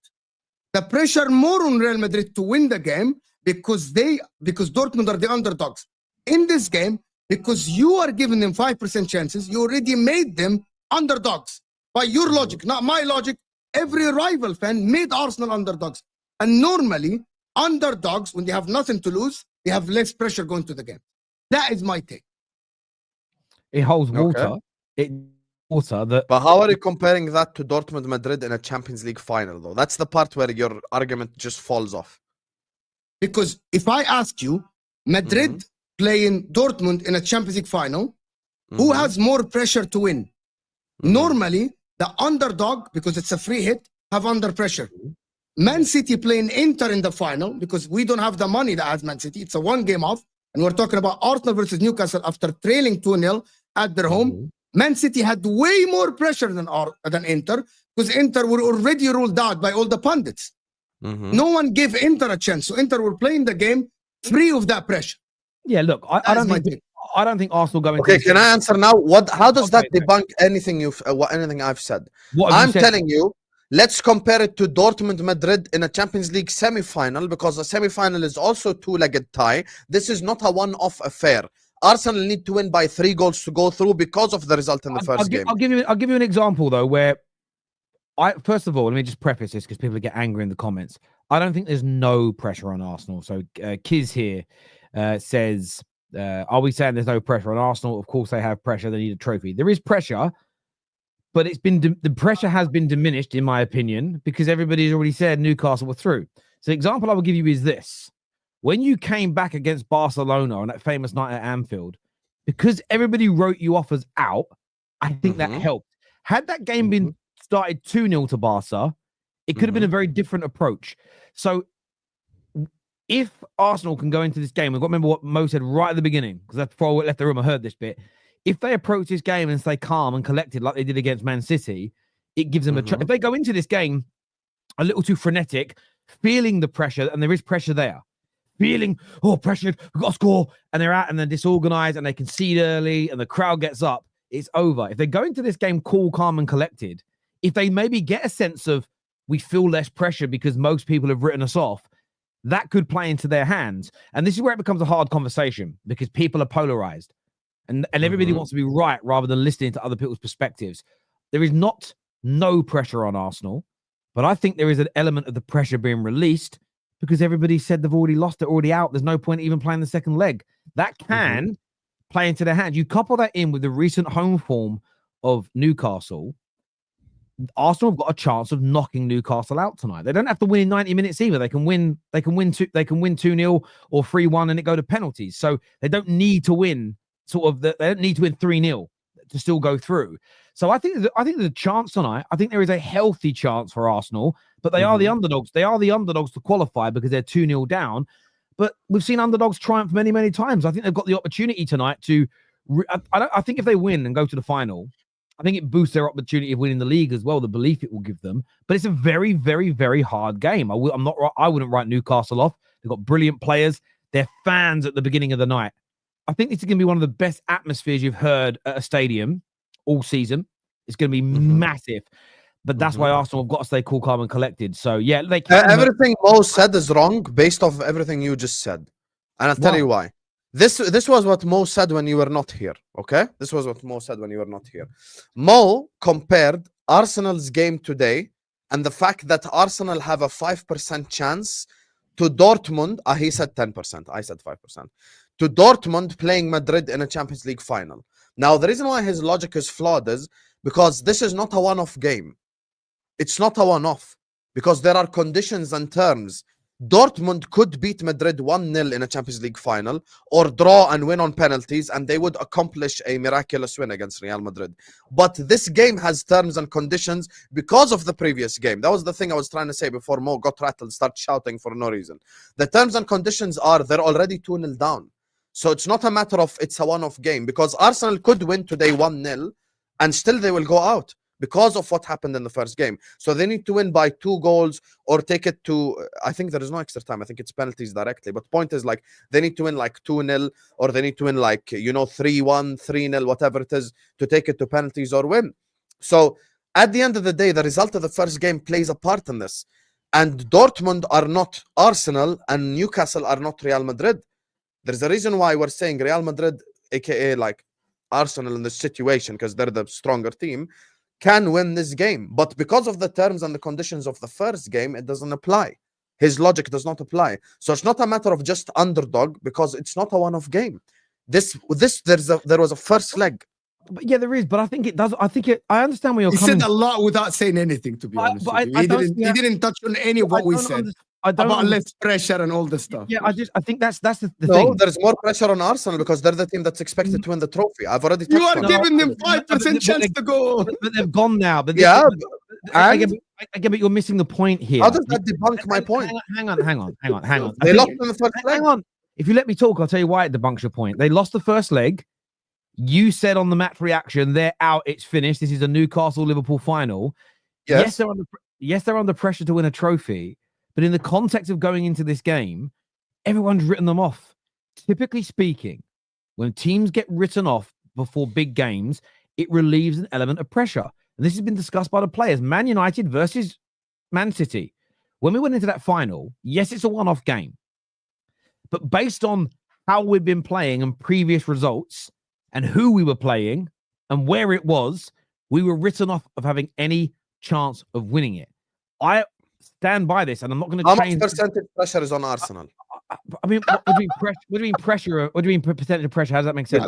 the pressure more on Real Madrid to win the game because Dortmund are the underdogs. In this game, because you are giving them 5% chances, you already made them underdogs. By your logic, not my logic, every rival fan made Arsenal underdogs. And normally, underdogs, when they have nothing to lose, they have less pressure going to the game. That is my take. It holds water. But how are you comparing that to Dortmund Madrid in a Champions League final, though? That's the part where your argument just falls off. Because if I ask you, Madrid playing Dortmund in a Champions League final, who has more pressure to win? Normally, the underdog, because it's a free hit, have under pressure. Man City playing Inter in the final, because we don't have the money that has Man City. It's a one game off. And we're talking about Arsenal versus Newcastle after trailing 2-0 at their home. Man City had way more pressure than Inter, because Inter were already ruled out by all the pundits. No one gave Inter a chance. So Inter were playing the game free of that pressure. Yeah, look, I don't think Arsenal going. Okay, can I answer now? How does that debunk anything anything I've said? I'm telling you, let's compare it to Dortmund Madrid in a Champions League semi-final, because a semi-final is also two-legged tie. This is not a one-off affair. Arsenal need to win by 3 goals to go through because of the result in the first game. I'll give you an example though, where first of all, let me just preface this because people get angry in the comments. I don't think there's no pressure on Arsenal. So Kiz here says, are we saying there's no pressure on Arsenal? Of course they have pressure. They need a trophy. There is pressure, but the pressure has been diminished, in my opinion, because everybody's already said Newcastle were through. So the example I will give you is this. When you came back against Barcelona on that famous night at Anfield, because everybody wrote you off as out, I think that helped. Had that game been started 2-0 to Barca, it could have been a very different approach. So if Arsenal can go into this game, we've got to remember what Mo said right at the beginning, because that's before I left the room, I heard this bit. If they approach this game and stay calm and collected like they did against Man City, it gives them a chance. If they go into this game a little too frenetic, feeling the pressure, and there is pressure there, feeling, pressured, we've got to score, and they're out and they're disorganized and they concede early and the crowd gets up, it's over. If they go into this game cool, calm, and collected, if they maybe get a sense of we feel less pressure because most people have written us off, that could play into their hands. And this is where it becomes a hard conversation, because people are polarized and everybody wants to be right rather than listening to other people's perspectives. There is no pressure on Arsenal, but I think there is an element of the pressure being released because everybody said they've already lost it, already out. There's no point even playing the second leg. That can play into their hands. You couple that in with the recent home form of Newcastle, Arsenal have got a chance of knocking Newcastle out tonight. They don't have to win in 90 minutes either. They can win 2-0 or 3-1 and it go to penalties. So they don't need to win they don't need to win 3-0 to still go through. So I think there's a chance tonight. I think there is a healthy chance for Arsenal, but they are the underdogs. They are the underdogs to qualify because they're 2-0 down. But we've seen underdogs triumph many, many times. I think they've got the opportunity tonight to. I think if they win and go to the final, I think it boosts their opportunity of winning the league as well. The belief it will give them. But it's a very, very, very hard game. I wouldn't write Newcastle off. They've got brilliant players. They're fans at the beginning of the night. I think this is going to be one of the best atmospheres you've heard at a stadium all season. It's going to be massive. But that's why Arsenal have got to stay cool, calm, and collected. So, yeah, they can. Everything Mo said is wrong based off everything you just said. And I'll tell you why. This was what Mo said when you were not here, okay? This was what Mo said when you were not here. Mo compared Arsenal's game today and the fact that Arsenal have a 5% chance to Dortmund. He said 10%. I said 5%. To Dortmund playing Madrid in a Champions League final. Now, the reason why his logic is flawed is because this is not a one-off game. It's not a one-off because there are conditions and terms. Dortmund could beat Madrid 1-0 in a Champions League final or draw and win on penalties, and they would accomplish a miraculous win against Real Madrid. But this game has terms and conditions because of the previous game. That was the thing I was trying to say before Mo got rattled, start shouting for no reason. The terms and conditions are they're already 2-0 down. So it's not a matter of it's a one-off game because Arsenal could win today 1-0 and still they will go out because of what happened in the first game. So they need to win by 2 goals or take it to, I think there is no extra time. I think it's penalties directly. But point is like they need to win like 2-0 or they need to win like, 3-1, 3-0, whatever it is to take it to penalties or win. So at the end of the day, the result of the first game plays a part in this. And Dortmund are not Arsenal and Newcastle are not Real Madrid. There's a reason why we're saying Real Madrid, aka like Arsenal in this situation, because they're the stronger team, can win this game. But because of the terms and the conditions of the first game, it doesn't apply. His logic does not apply. So it's not a matter of just underdog because it's not a one-off game. There was a first leg. But yeah, there is. But I think it does. I understand where you're coming. He said a lot without saying anything, to be honest. He didn't touch on any of what we said. About less pressure and all this stuff. Yeah, I think that's the thing. No, there's more pressure on Arsenal because they're the team that's expected to win the trophy. I've already touched on it. You are giving them 5% chance to go. But they've gone now. But again, but you're missing the point here. How does that debunk my point? Hang on. They lost in the first leg. Hang on. If you let me talk, I'll tell you why it debunks your point. They lost the first leg. You said on the match reaction, they're out, it's finished. This is a Newcastle-Liverpool final. Yes, they're under pressure to win a trophy. But in the context of going into this game, everyone's written them off. Typically speaking, when teams get written off before big games, it relieves an element of pressure. And this has been discussed by the players. Man United versus Man City. When we went into that final, yes, it's a one-off game. But based on how we've been playing and previous results and who we were playing and where it was, we were written off of having any chance of winning it. I stand by this, and I'm not going to change. How much percentage pressure is on Arsenal? I mean, what do you mean pressure? What do you mean percentage of pressure? How does that make sense?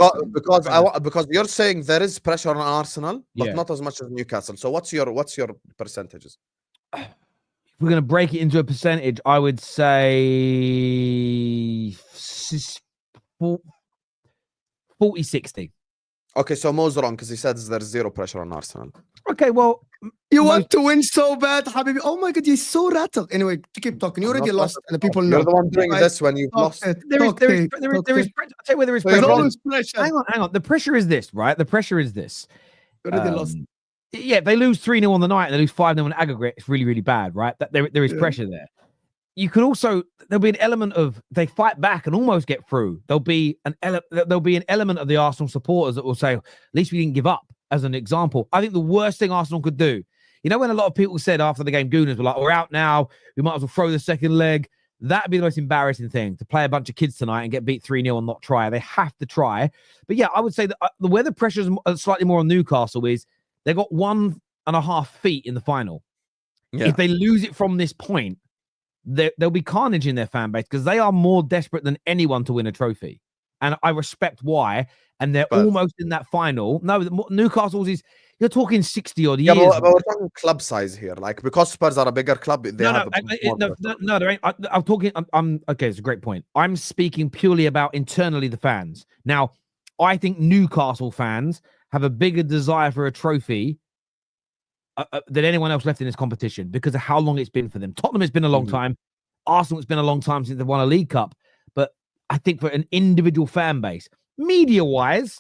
Because you're saying there is pressure on Arsenal, but not as much as Newcastle. So what's your percentages? If we're going to break it into a percentage, I would say 40-60. Okay, so Mo's wrong because he says there's zero pressure on Arsenal. Okay, well, you want to win so bad, Habibi. Oh my God, you're so rattled. Anyway, keep talking. You already lost, and the people know. You're the one doing this when you've lost. There is pressure. I'll tell you where there is pressure. Always pressure. Hang on. The pressure is this, right? The pressure is this. You already lost. Yeah, they lose 3-0 on the night and they lose 5-0 in aggregate. It's really, really bad, right? There is pressure there. You could also, there'll be an element of they fight back and almost get through. There'll be an element of the Arsenal supporters that will say, at least we didn't give up, as an example. I think the worst thing Arsenal could do, when a lot of people said after the game, Gooners were like, we're out now, we might as well throw the second leg. That'd be the most embarrassing thing, to play a bunch of kids tonight and get beat 3-0 and not try. They have to try. But yeah, I would say that where the pressure is slightly more on Newcastle is they've got 1.5 feet in the final. Yeah. If they lose it from this point, there'll be carnage in their fan base because they are more desperate than anyone to win a trophy. and I respect why. And they're But- almost in that final. No, Newcastle's is, you're talking 60 odd Yeah, years. but we're talking club size here. Like, because Spurs are a bigger club, they have more pressure. No, there ain't. I'm talking. I'm okay. It's a great point. I'm speaking purely about internally the fans. Now, I think Newcastle fans have a bigger desire for a trophy than anyone else left in this competition because of how long it's been for them. Tottenham has been a long time. Arsenal, it's been a long time since they've won a League Cup. But I think for an individual fan base, media-wise,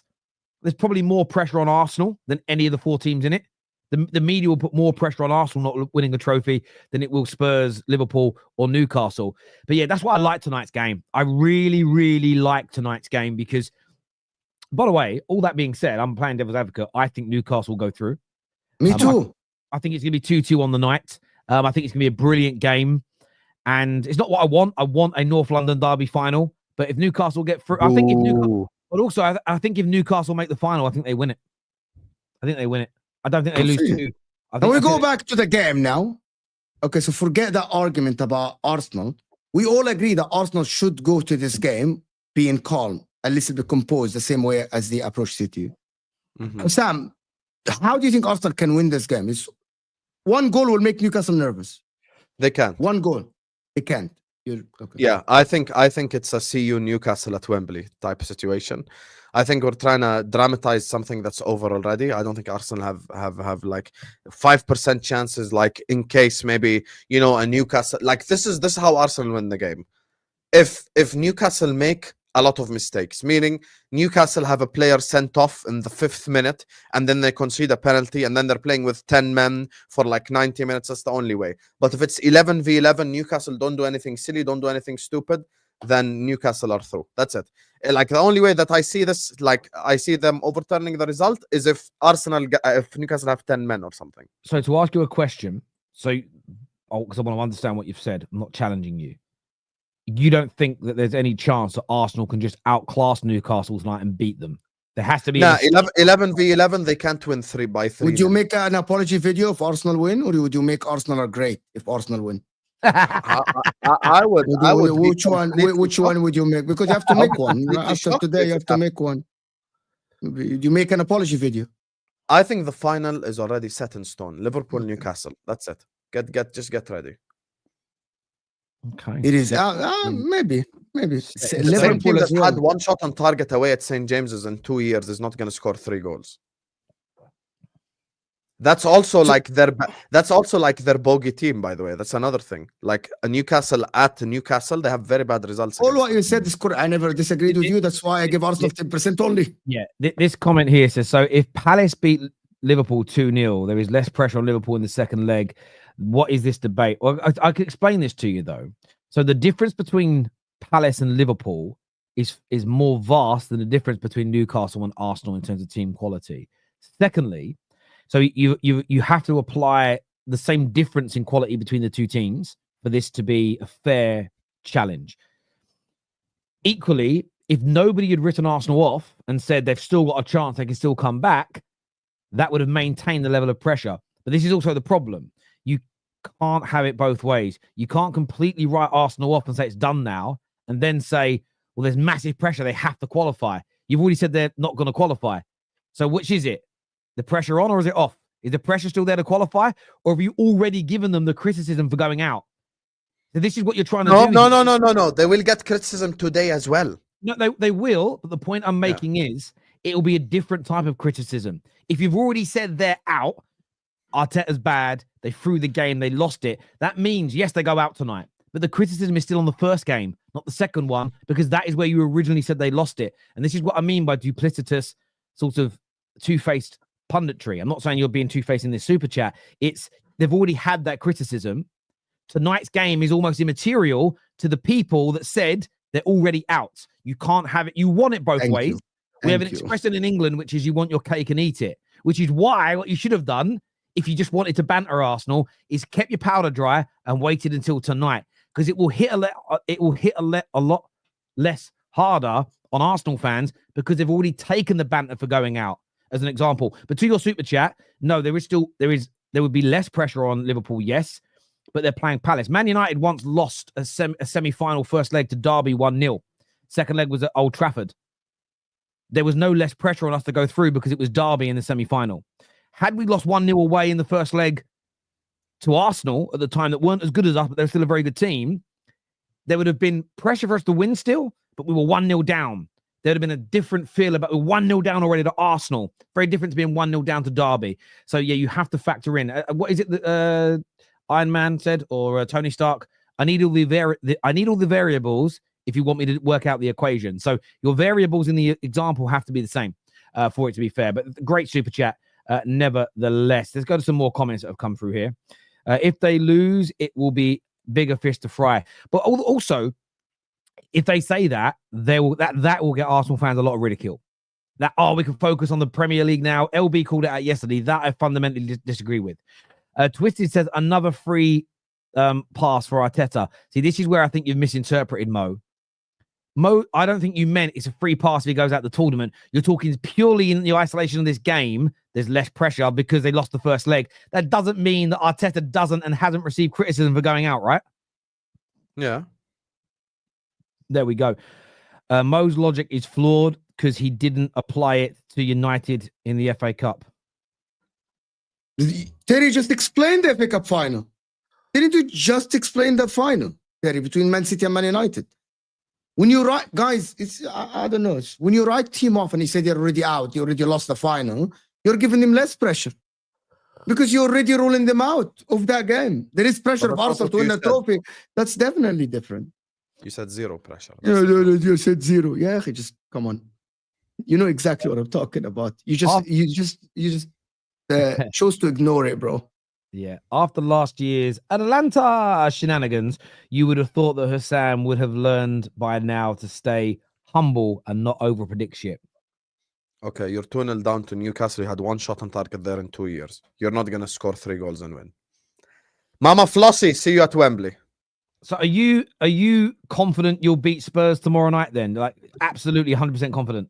there's probably more pressure on Arsenal than any of the 4 teams in it. The media will put more pressure on Arsenal not winning a trophy than it will Spurs, Liverpool, or Newcastle. But yeah, that's why I like tonight's game. I really, really like tonight's game because, by the way, all that being said, I'm playing devil's advocate. I think Newcastle will go through. Me too. I think it's going to be 2-2 on the night. I think it's going to be a brilliant game. And it's not what I want. I want a North London derby final. But if Newcastle get through, I think if Newcastle... But also, I think if Newcastle make the final, I think they win it. I think they win it. I don't think they lose 2. And we go back to the game now. Okay, so forget that argument about Arsenal. We all agree that Arsenal should go to this game being calm, a little bit composed, the same way as they approach City. Sam, how do you think Arsenal can win this game? It's one goal will make Newcastle nervous. They can't. One goal. They can't. Okay. Yeah, I think it's a CU Newcastle at Wembley type of situation. I think we're trying to dramatize something that's over already. I don't think Arsenal have like 5% chances, like in case maybe a Newcastle, like this is how Arsenal win the game. If Newcastle make a lot of mistakes, meaning Newcastle have a player sent off in the 5th minute and then they concede a penalty and then they're playing with 10 men for like 90 minutes, that's the only way. But if it's 11v11, Newcastle don't do anything silly, don't do anything stupid, then Newcastle are through. That's it. Like the only way that I see this, like I see them overturning the result is if Newcastle have 10 men or something. So to ask you a question, because I want to understand what you've said, I'm not challenging you. You don't think that there's any chance that Arsenal can just outclass Newcastle tonight and beat them? There has to be. 11v11, they can't win 3-3. Would you make an apology video if Arsenal win, or would you make Arsenal are great if Arsenal win? I would. Which one would you make? Because you have to make one. After today, you have to make one. You make an apology video. I think the final is already set in stone. Liverpool, Newcastle. That's it. Just get ready. Okay. It is maybe Liverpool has had one shot on target away at St. James's in 2 years is not going to score 3 goals. That's also like their bogey team, by the way. That's another thing. Like a Newcastle at Newcastle, they have very bad results. All what you said is correct. I never disagreed with you. That's why I give Arsenal 10% only. Yeah. This comment here says, so if Palace beat Liverpool 2-0, there is less pressure on Liverpool in the second leg. What is this debate? Well, I could explain this to you, though. So the difference between Palace and Liverpool is more vast than the difference between Newcastle and Arsenal in terms of team quality. Secondly, so you have to apply the same difference in quality between the two teams for this to be a fair challenge. Equally, if nobody had written Arsenal off and said they've still got a chance, they can still come back, that would have maintained the level of pressure. But this is also the problem. You can't have it both ways. You can't completely write Arsenal off and say it's done now and then say, well, there's massive pressure. They have to qualify. You've already said they're not going to qualify. So which is it? The pressure on or is it off? Is the pressure still there to qualify? Or have you already given them the criticism for going out? So this is what you're trying to do. No. They will get criticism today as well. No, they will. But the point I'm making is it will be a different type of criticism. If you've already said they're out, Arteta's bad, they threw the game, they lost it. That means, yes, they go out tonight. But the criticism is still on the first game, not the second one, because that is where you originally said they lost it. And this is what I mean by duplicitous, sort of two-faced punditry. I'm not saying you're being two-faced in this super chat. It's they've already had that criticism. Tonight's game is almost immaterial to the people that said they're already out. You can't have it. You want it both ways. We have an expression in England, which is you want your cake and eat it, which is why what you should have done if you just wanted to banter Arsenal is kept your powder dry and waited until tonight, because it will hit a lot less harder on Arsenal fans because they've already taken the banter for going out, as an example. But to your super chat, no, there would be less pressure on Liverpool, yes, but they're playing Palace. Man United once lost a semi-final first leg to Derby 1-0. Second leg was at Old Trafford. there was no less pressure on us to go through because it was Derby in the semi-final. Had we lost 1-0 away in the first leg to Arsenal at the time that weren't as good as us, but they're still a very good team, there would have been pressure for us to win still, but we were 1-0 down. There'd have been a different feel about 1-0 down already to Arsenal. Very different to being 1-0 down to Derby. So, yeah, you have to factor in. What is it that Iron Man said, or Tony Stark? I need all the variables if you want me to work out the equation. So your variables in the example have to be the same for it to be fair. But great super chat, nevertheless. Let's go to some more comments that have come through here. If they lose, it will be bigger fish to fry. But also, if they say that, that will get Arsenal fans a lot of ridicule. That, we can focus on the Premier League now. LB called it out yesterday. That I fundamentally disagree with. Twisted says another free pass for Arteta. See, this is where I think you've misinterpreted Mo. I don't think you meant it's a free pass if he goes out the tournament. You're talking purely in the isolation of this game. There's less pressure because they lost the first leg. That doesn't mean that Arteta doesn't and hasn't received criticism for going out, right? Yeah. There we go. Mo's logic is flawed because he didn't apply it to United in the FA Cup. Terry just explained the FA Cup final. Didn't you just explain the final, Terry, between Man City and Man United? When you write, guys, I don't know. When you write team off and he said you're already out, you already lost the final, you're giving them less pressure because you're already ruling them out of that game. There is pressure of Arsenal to win the trophy. That's definitely different. You said zero pressure. No, you said zero. Yeah, just come on. You know exactly what I'm talking about. You just chose to ignore it, bro. Yeah. After last year's Atalanta shenanigans, you would have thought that Husam would have learned by now to stay humble and not over-predict shit. Okay, you're 2-0 down to Newcastle. You had one shot on target there in 2 years. You're not going to score 3 goals and win. Mama Flossie, see you at Wembley. So are you confident you'll beat Spurs tomorrow night then? Like absolutely 100% confident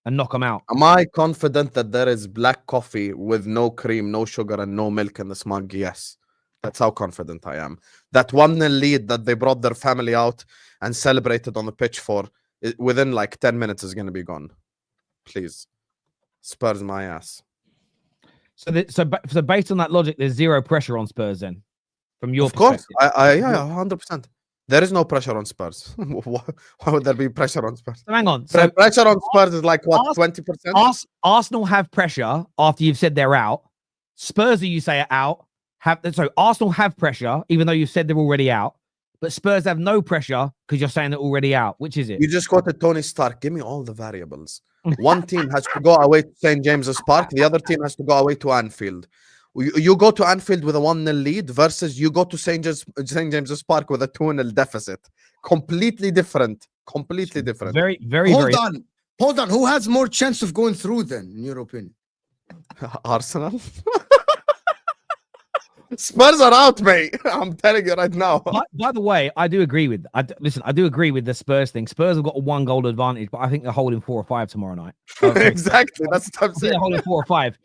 and knock them out? Am I confident that there is black coffee with no cream, no sugar, and no milk in this mug? Yes. That's how confident I am. That 1-0 lead that they brought their family out and celebrated on the pitch for, within like 10 minutes is going to be gone. Please. Spurs my ass. So based on that logic, there's zero pressure on Spurs then? From your perspective. Yeah, 100%. There is no pressure on Spurs. Why would there be pressure on Spurs? So hang on. So pressure on Spurs is like what, 20%? Arsenal have pressure after you've said they're out. Spurs, you say, are out. Arsenal have pressure, even though you've said they're already out. But Spurs have no pressure because you're saying they're already out. Which is it? You just quoted Tony Stark. Give me all the variables. One team has to go away to St. James's Park. The other team has to go away to Anfield. You go to Anfield with a 1-0 lead versus you go to St. James's Park with a 2-0 deficit. Completely different. Completely different. Very, very, Hold on. Who has more chance of going through then, in your opinion? Arsenal. Spurs are out, mate. I'm telling you right now. By the way, I do agree with. I do agree with the Spurs thing. Spurs have got a 1-goal advantage, but I think they're holding 4 or 5 tomorrow night. Exactly. That's what I'm saying. They're holding 4 or 5.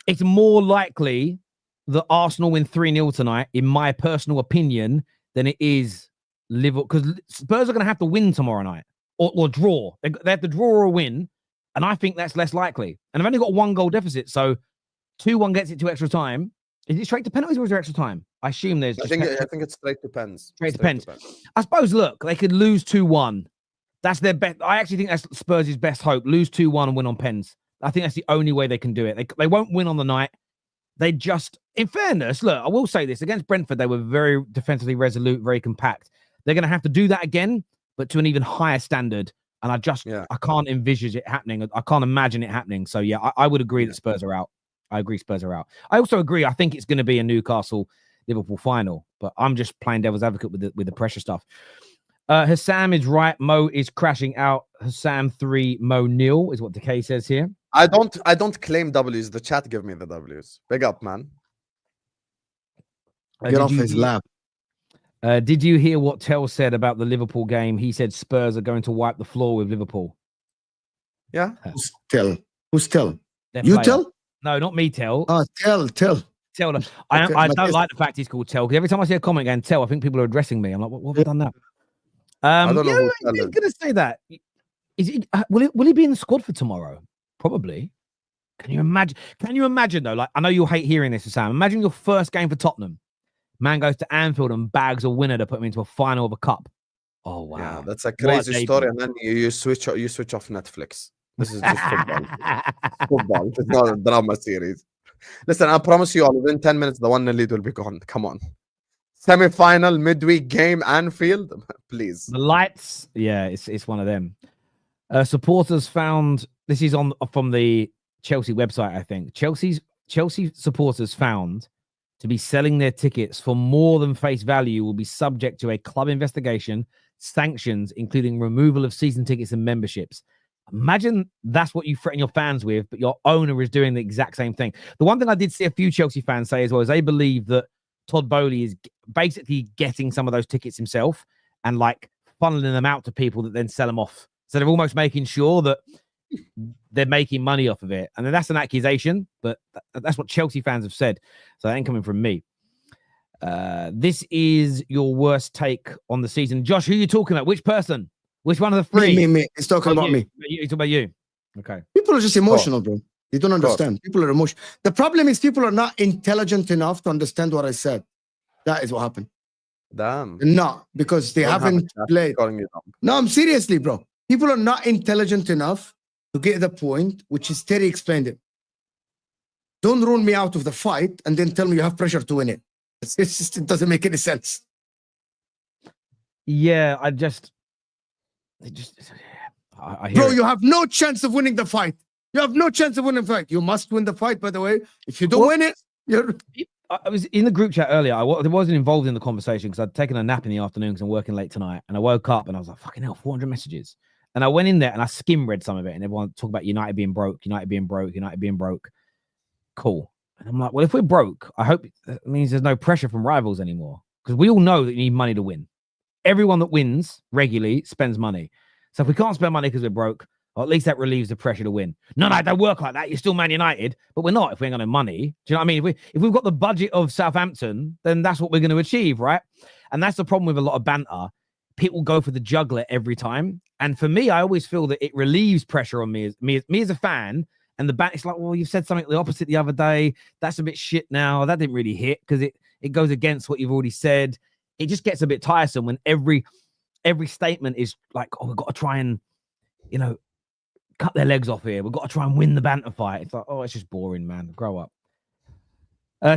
It's more likely that Arsenal win 3-0 tonight, in my personal opinion, than it is Liverpool. Because Spurs are going to have to win tomorrow night or draw. They have to draw or win, and I think that's less likely. And I've only got a 1-goal deficit, so 2-1 gets it to extra time. Is it straight to penalties or is there extra time? I assume there's. I think it's straight to pens. Straight to pens. I suppose. Look, they could lose 2-1. That's their best. I actually think that's Spurs' best hope. Lose 2-1 and win on pens. I think that's the only way they can do it. They won't win on the night. They just, in fairness, look, I will say this. Against Brentford, they were very defensively resolute, very compact. They're going to have to do that again, but to an even higher standard. And I can't envisage it happening. I can't imagine it happening. So, yeah, I would agree that Spurs are out. I agree Spurs are out. I also agree. I think it's going to be a Newcastle-Liverpool final, but I'm just playing devil's advocate with the pressure stuff. Husam is right. Mo is crashing out. Husam 3, Mo 0 is what Decay says here. I don't claim W's. The chat give me the W's. Big up, man. Get off his lap. Did you hear what Tell said about the Liverpool game? He said Spurs are going to wipe the floor with Liverpool. Yeah. Who's Tell? You Tell? No, not me, Tell. Tell. Tell. I don't like the fact he's called Tell, because every time I see a comment going Tell, I think people are addressing me. I'm like, what have I done now? I don't know who's going to say that. Is he? Will he be in the squad for tomorrow? Probably. Can you imagine? Can you imagine though? Like, I know you'll hate hearing this, Sam. Imagine your first game for Tottenham. Man goes to Anfield and bags a winner to put him into a final of a cup. Oh wow, Yeah, that's a crazy story. And then you switch off Netflix. This is just football. Football. It's not a drama series. Listen, I promise you, all within 10 minutes, the 1-0 lead will be gone. Come on. Semi-final, midweek game, Anfield. Please. The lights. Yeah, it's one of them. Supporters found this is from the Chelsea website. I think Chelsea supporters found to be selling their tickets for more than face value will be subject to a club investigation, sanctions, including removal of season tickets and memberships. Imagine that's what you threaten your fans with, but your owner is doing the exact same thing. The one thing I did see a few Chelsea fans say as well is they believe that Todd Bowley is basically getting some of those tickets himself and like funneling them out to people that then sell them off. So they're almost making sure that they're making money off of it. And then that's an accusation, but that's what Chelsea fans have said. So that ain't coming from me. This is your worst take on the season. Josh, who are you talking about? Which person? Which one of the three? Me. He's talking about me. He's talking about you. Okay. People are just emotional, bro. You don't understand. People are emotional. The problem is people are not intelligent enough to understand what I said. That is what happened. Damn. No, because they haven't played. No, I'm seriously, bro. People are not intelligent enough to get the point, which is Terry explained it. Don't rule me out of the fight and then tell me you have pressure to win it. It's just, it doesn't make any sense. Yeah, I hear bro, it. you have no chance of winning the fight. You have no chance of winning the fight. You must win the fight, by the way. If you don't win it, you're... I was in the group chat earlier. I wasn't involved in the conversation because I'd taken a nap in the afternoon because I'm working late tonight. And I woke up and I was like, fucking hell, 400 messages. And I went in there and I skim read some of it. And everyone talked about United being broke. Cool. And I'm like, well, if we're broke, I hope that means there's no pressure from rivals anymore. Because we all know that you need money to win. Everyone that wins regularly spends money. So if we can't spend money because we're broke, well, at least that relieves the pressure to win. No, don't work like that. You're still Man United, but we're not if we ain't got no money. Do you know what I mean? If we've got the budget of Southampton, then that's what we're going to achieve, right? And that's the problem with a lot of banter. People go for the juggler every time. And for me, I always feel that it relieves pressure on me as a fan. And the banter, it's like, well, you said something the opposite the other day. That's a bit shit now. That didn't really hit because it goes against what you've already said. It just gets a bit tiresome when every statement is like, oh, we've got to try and, cut their legs off here. We've got to try and win the banter fight. It's like, oh, it's just boring, man. Grow up.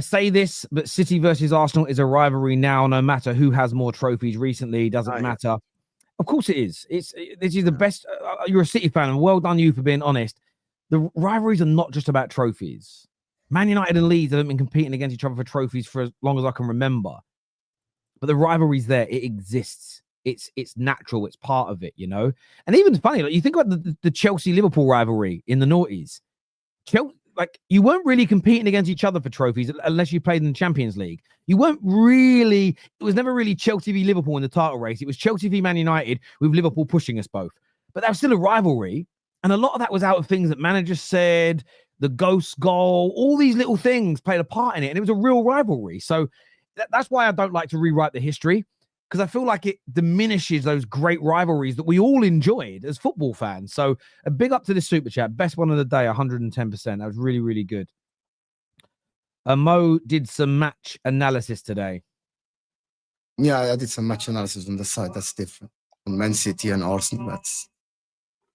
Say this, but City versus Arsenal is a rivalry now, no matter who has more trophies recently. Doesn't matter. Of course it is. This is the best. You're a City fan, and well done you for being honest. The rivalries are not just about trophies. Man United and Leeds haven't been competing against each other for trophies for as long as I can remember. But the rivalry's there. It exists. It's natural. It's part of it, And even funny, like you think about the Chelsea-Liverpool rivalry in the noughties. You weren't really competing against each other for trophies unless you played in the Champions League. You weren't really. It was never really Chelsea v Liverpool in the title race. It was Chelsea v Man United with Liverpool pushing us both. But that was still a rivalry, and a lot of that was out of things that managers said. The ghost goal, all these little things played a part in it, and it was a real rivalry. So that's why I don't like to rewrite the history. Because I feel like it diminishes those great rivalries that we all enjoyed as football fans. So a big up to this super chat. Best one of the day, 110%. That was really, really good. Mo did some match analysis today. Yeah, I did some match analysis on the side. That's different. On Man City and Arsenal, that's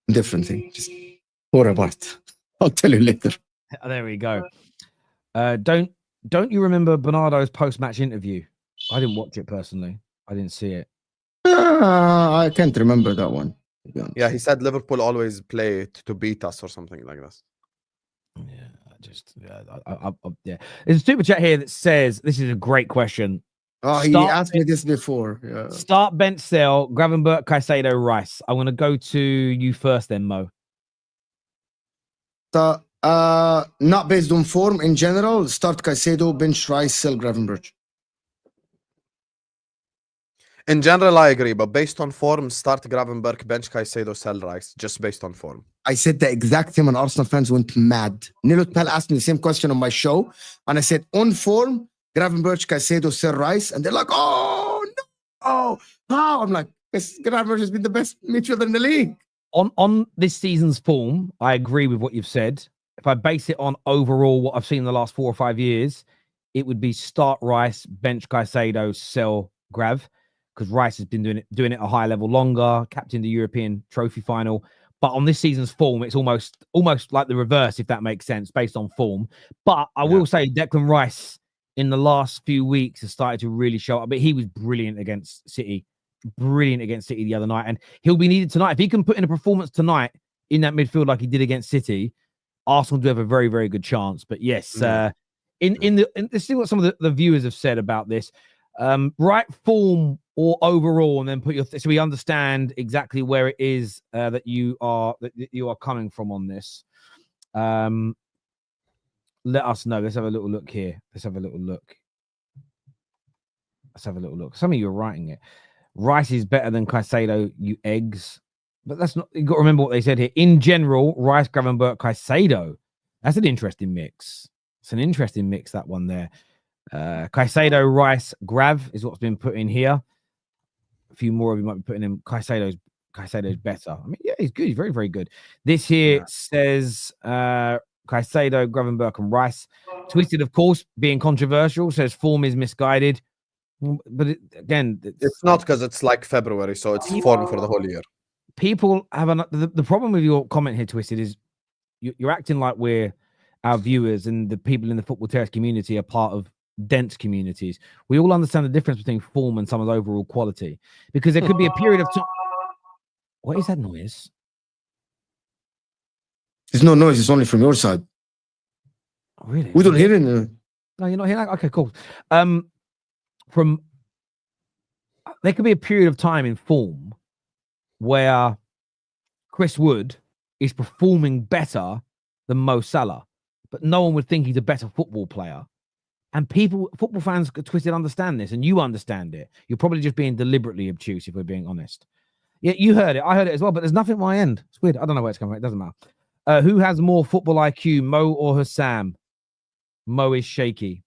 a different thing. Just worry about it. I'll tell you later. There we go. Don't you remember Bernardo's post-match interview? I didn't watch it personally. I didn't see it. I can't remember that one. Yeah, he said Liverpool always play to beat us or something like this. Yeah. There's a super chat here that says, this is a great question. Oh, he asked me this before. Yeah. Start, bench, sell, Gravenberch, Caciedo, Rice. I want to go to you first then, Mo. So, not based on form in general, start Caciedo, bench Rice, sell Gravenberch. In general, I agree, but based on form, start Gravenberch, bench Caciedo, sell Rice, just based on form. I said the exact same, and Arsenal fans went mad. Nilot Pal asked me the same question on my show, and I said, on form, Gravenberch, Caciedo, sell Rice, and they're like, oh, no, how? I'm like, Gravenberch has been the best midfielder in the league. On this season's form, I agree with what you've said. If I base it on overall what I've seen in the last 4 or 5 years, it would be start Rice, bench Caicedo, sell Grav, because Rice has been doing it a high level longer, captain the European trophy final. But on this season's form, it's almost like the reverse, if that makes sense, based on form. But I will say Declan Rice in the last few weeks has started to really show up. But he was brilliant against City the other night, and he'll be needed tonight. If he can put in a performance tonight in that midfield like he did against City, Arsenal do have a very, very good chance. But yes, let's see what some of the viewers have said about this. Right form or overall, and then put your so we understand exactly where it is that you are coming from on this. Let us know. Let's have a little look here. Some of you are writing it. Rice is better than Caicedo, you eggs. But that's not, you got to remember what they said here. In general, Rice, Gravenberch, Caicedo. That's an interesting mix. It's an interesting mix, that one there. Caicedo, Rice, Grav is what's been put in here. A few more of you might be putting in Caicedo's better. I mean, yeah, he's good. He's very, very good. This here says Caicedo, Gravenberch, and Rice. Twisted, of course, being controversial, says form is misguided. But it's not, because it's like February, so it's form for the whole year. People have the problem with your comment here, Twisted, is you're acting like our viewers and the people in the Football Terrace community are part of dense communities. We all understand the difference between form and someone's overall quality, because there could be a period of time. What is that noise? There's no noise. It's only from your side. Oh, really? We don't hear it. No, you're not hearing that? Okay, cool. There could be a period of time in form where Chris Wood is performing better than Mo Salah, but no one would think he's a better football player. And football fans Twisted understand this, and you understand it. You're probably just being deliberately obtuse, if we're being honest. Yeah, you heard it. I heard it as well, but there's nothing at my end. It's weird. I don't know where it's coming from. It doesn't matter. Who has more football IQ, Mo or Husam? Mo is shaky.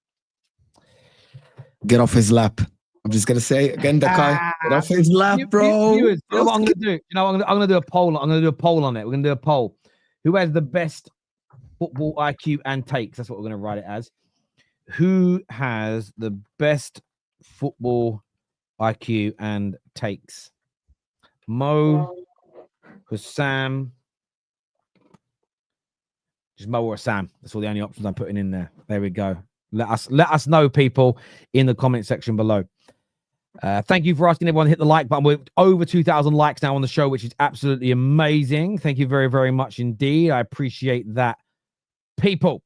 Get off his lap. I'm just gonna say again, Dakai. Get off his lap, bro. Viewers, you know what I'm gonna do? I'm gonna do a poll. I'm gonna do a poll on it. We're gonna do a poll. Who has the best football IQ and takes? That's what we're gonna write it as. Who has the best football IQ and takes? Mo, Husam. Just Mo or Sam. That's all the only options I'm putting in there. There we go. Let us know, people, in the comment section below. Thank you for asking everyone to hit the like button. We're over 2,000 likes now on the show, which is absolutely amazing. Thank you very, very much indeed. I appreciate that, people.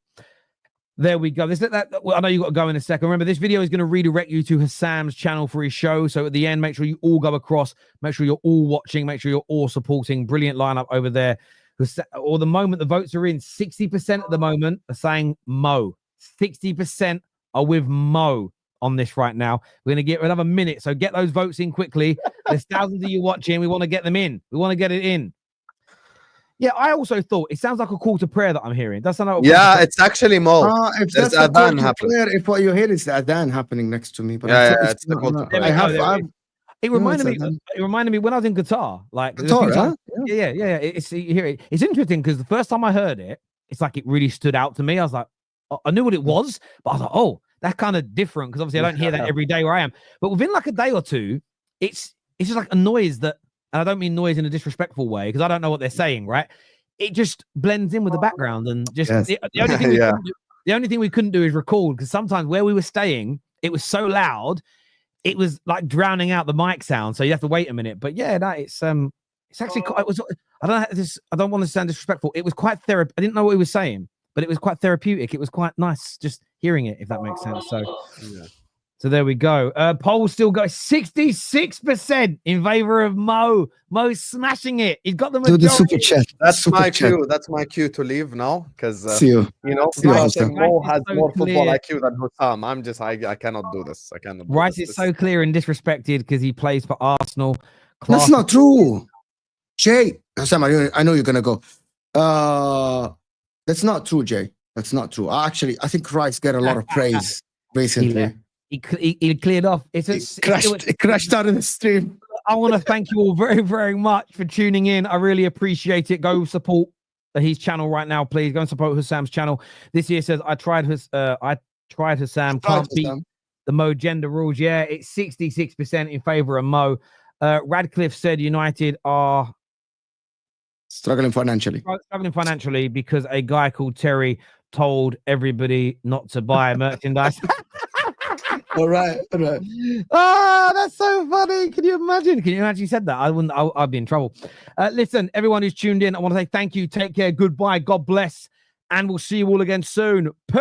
There we go. I know you've got to go in a second. Remember, this video is going to redirect you to Husam's channel for his show. So at the end, make sure you all go across. Make sure you're all watching. Make sure you're all supporting. Brilliant lineup over there. Or the moment the votes are in, 60% at the moment are saying Mo. 60% are with Mo on this right now. We're going to get another minute. So get those votes in quickly. There's thousands of you watching. We want to get them in. We want to get it in. Yeah, I also thought it sounds like a call to prayer that I'm hearing. Does sound like it's actually Mo. If that's a call to prayer, if what you hear is the adhan happening next to me, but it's the call to prayer. It reminded me when I was in Qatar. Like Qatar, huh? Yeah. It's interesting because the first time I heard it, it's like it really stood out to me. I was like, I knew what it was, but I was like, oh, that's kind of different because obviously I don't hear that every day where I am. But within like a day or two, it's just like a noise that. And I don't mean noise in a disrespectful way because I don't know what they're saying, right? It just blends in with the background and just the only thing we couldn't do is record because sometimes where we were staying, it was so loud, it was like drowning out the mic sound. So you have to wait a minute. But yeah, it's actually quite, I don't want to sound disrespectful. It was quite therapeutic. I didn't know what he was saying, but it was quite therapeutic. It was quite nice just hearing it, if that makes sense. So yeah. So there we go. Poll still goes 66% in favor of Mo. Mo's smashing it. He's got the majority. Do the super chat. That's my cue. That's my cue to leave now because Mo has more football IQ than Husam. I cannot do this. I cannot. Rice is so clear and disrespected because he plays for Arsenal. That's not true. Jay, Husam, I know you're gonna go. That's not true, Jay. That's not true. I think Rice get a lot of praise recently. He cleared off. It crashed out of the stream. I want to thank you all very, very much for tuning in. I really appreciate it. Go support his channel right now, please. Go and support Husam's channel. This year says I tried Husam. Can't beat the Mo gender rules. Yeah, it's 66% in favor of Mo. Radcliffe said United are struggling financially. Struggling financially because a guy called Terry told everybody not to buy merchandise. All right. Oh, that's so funny. Can you imagine? He said that? I'd be in trouble. Listen, everyone who's tuned in, I want to say thank you. Take care. Goodbye. God bless. And we'll see you all again soon. Peace.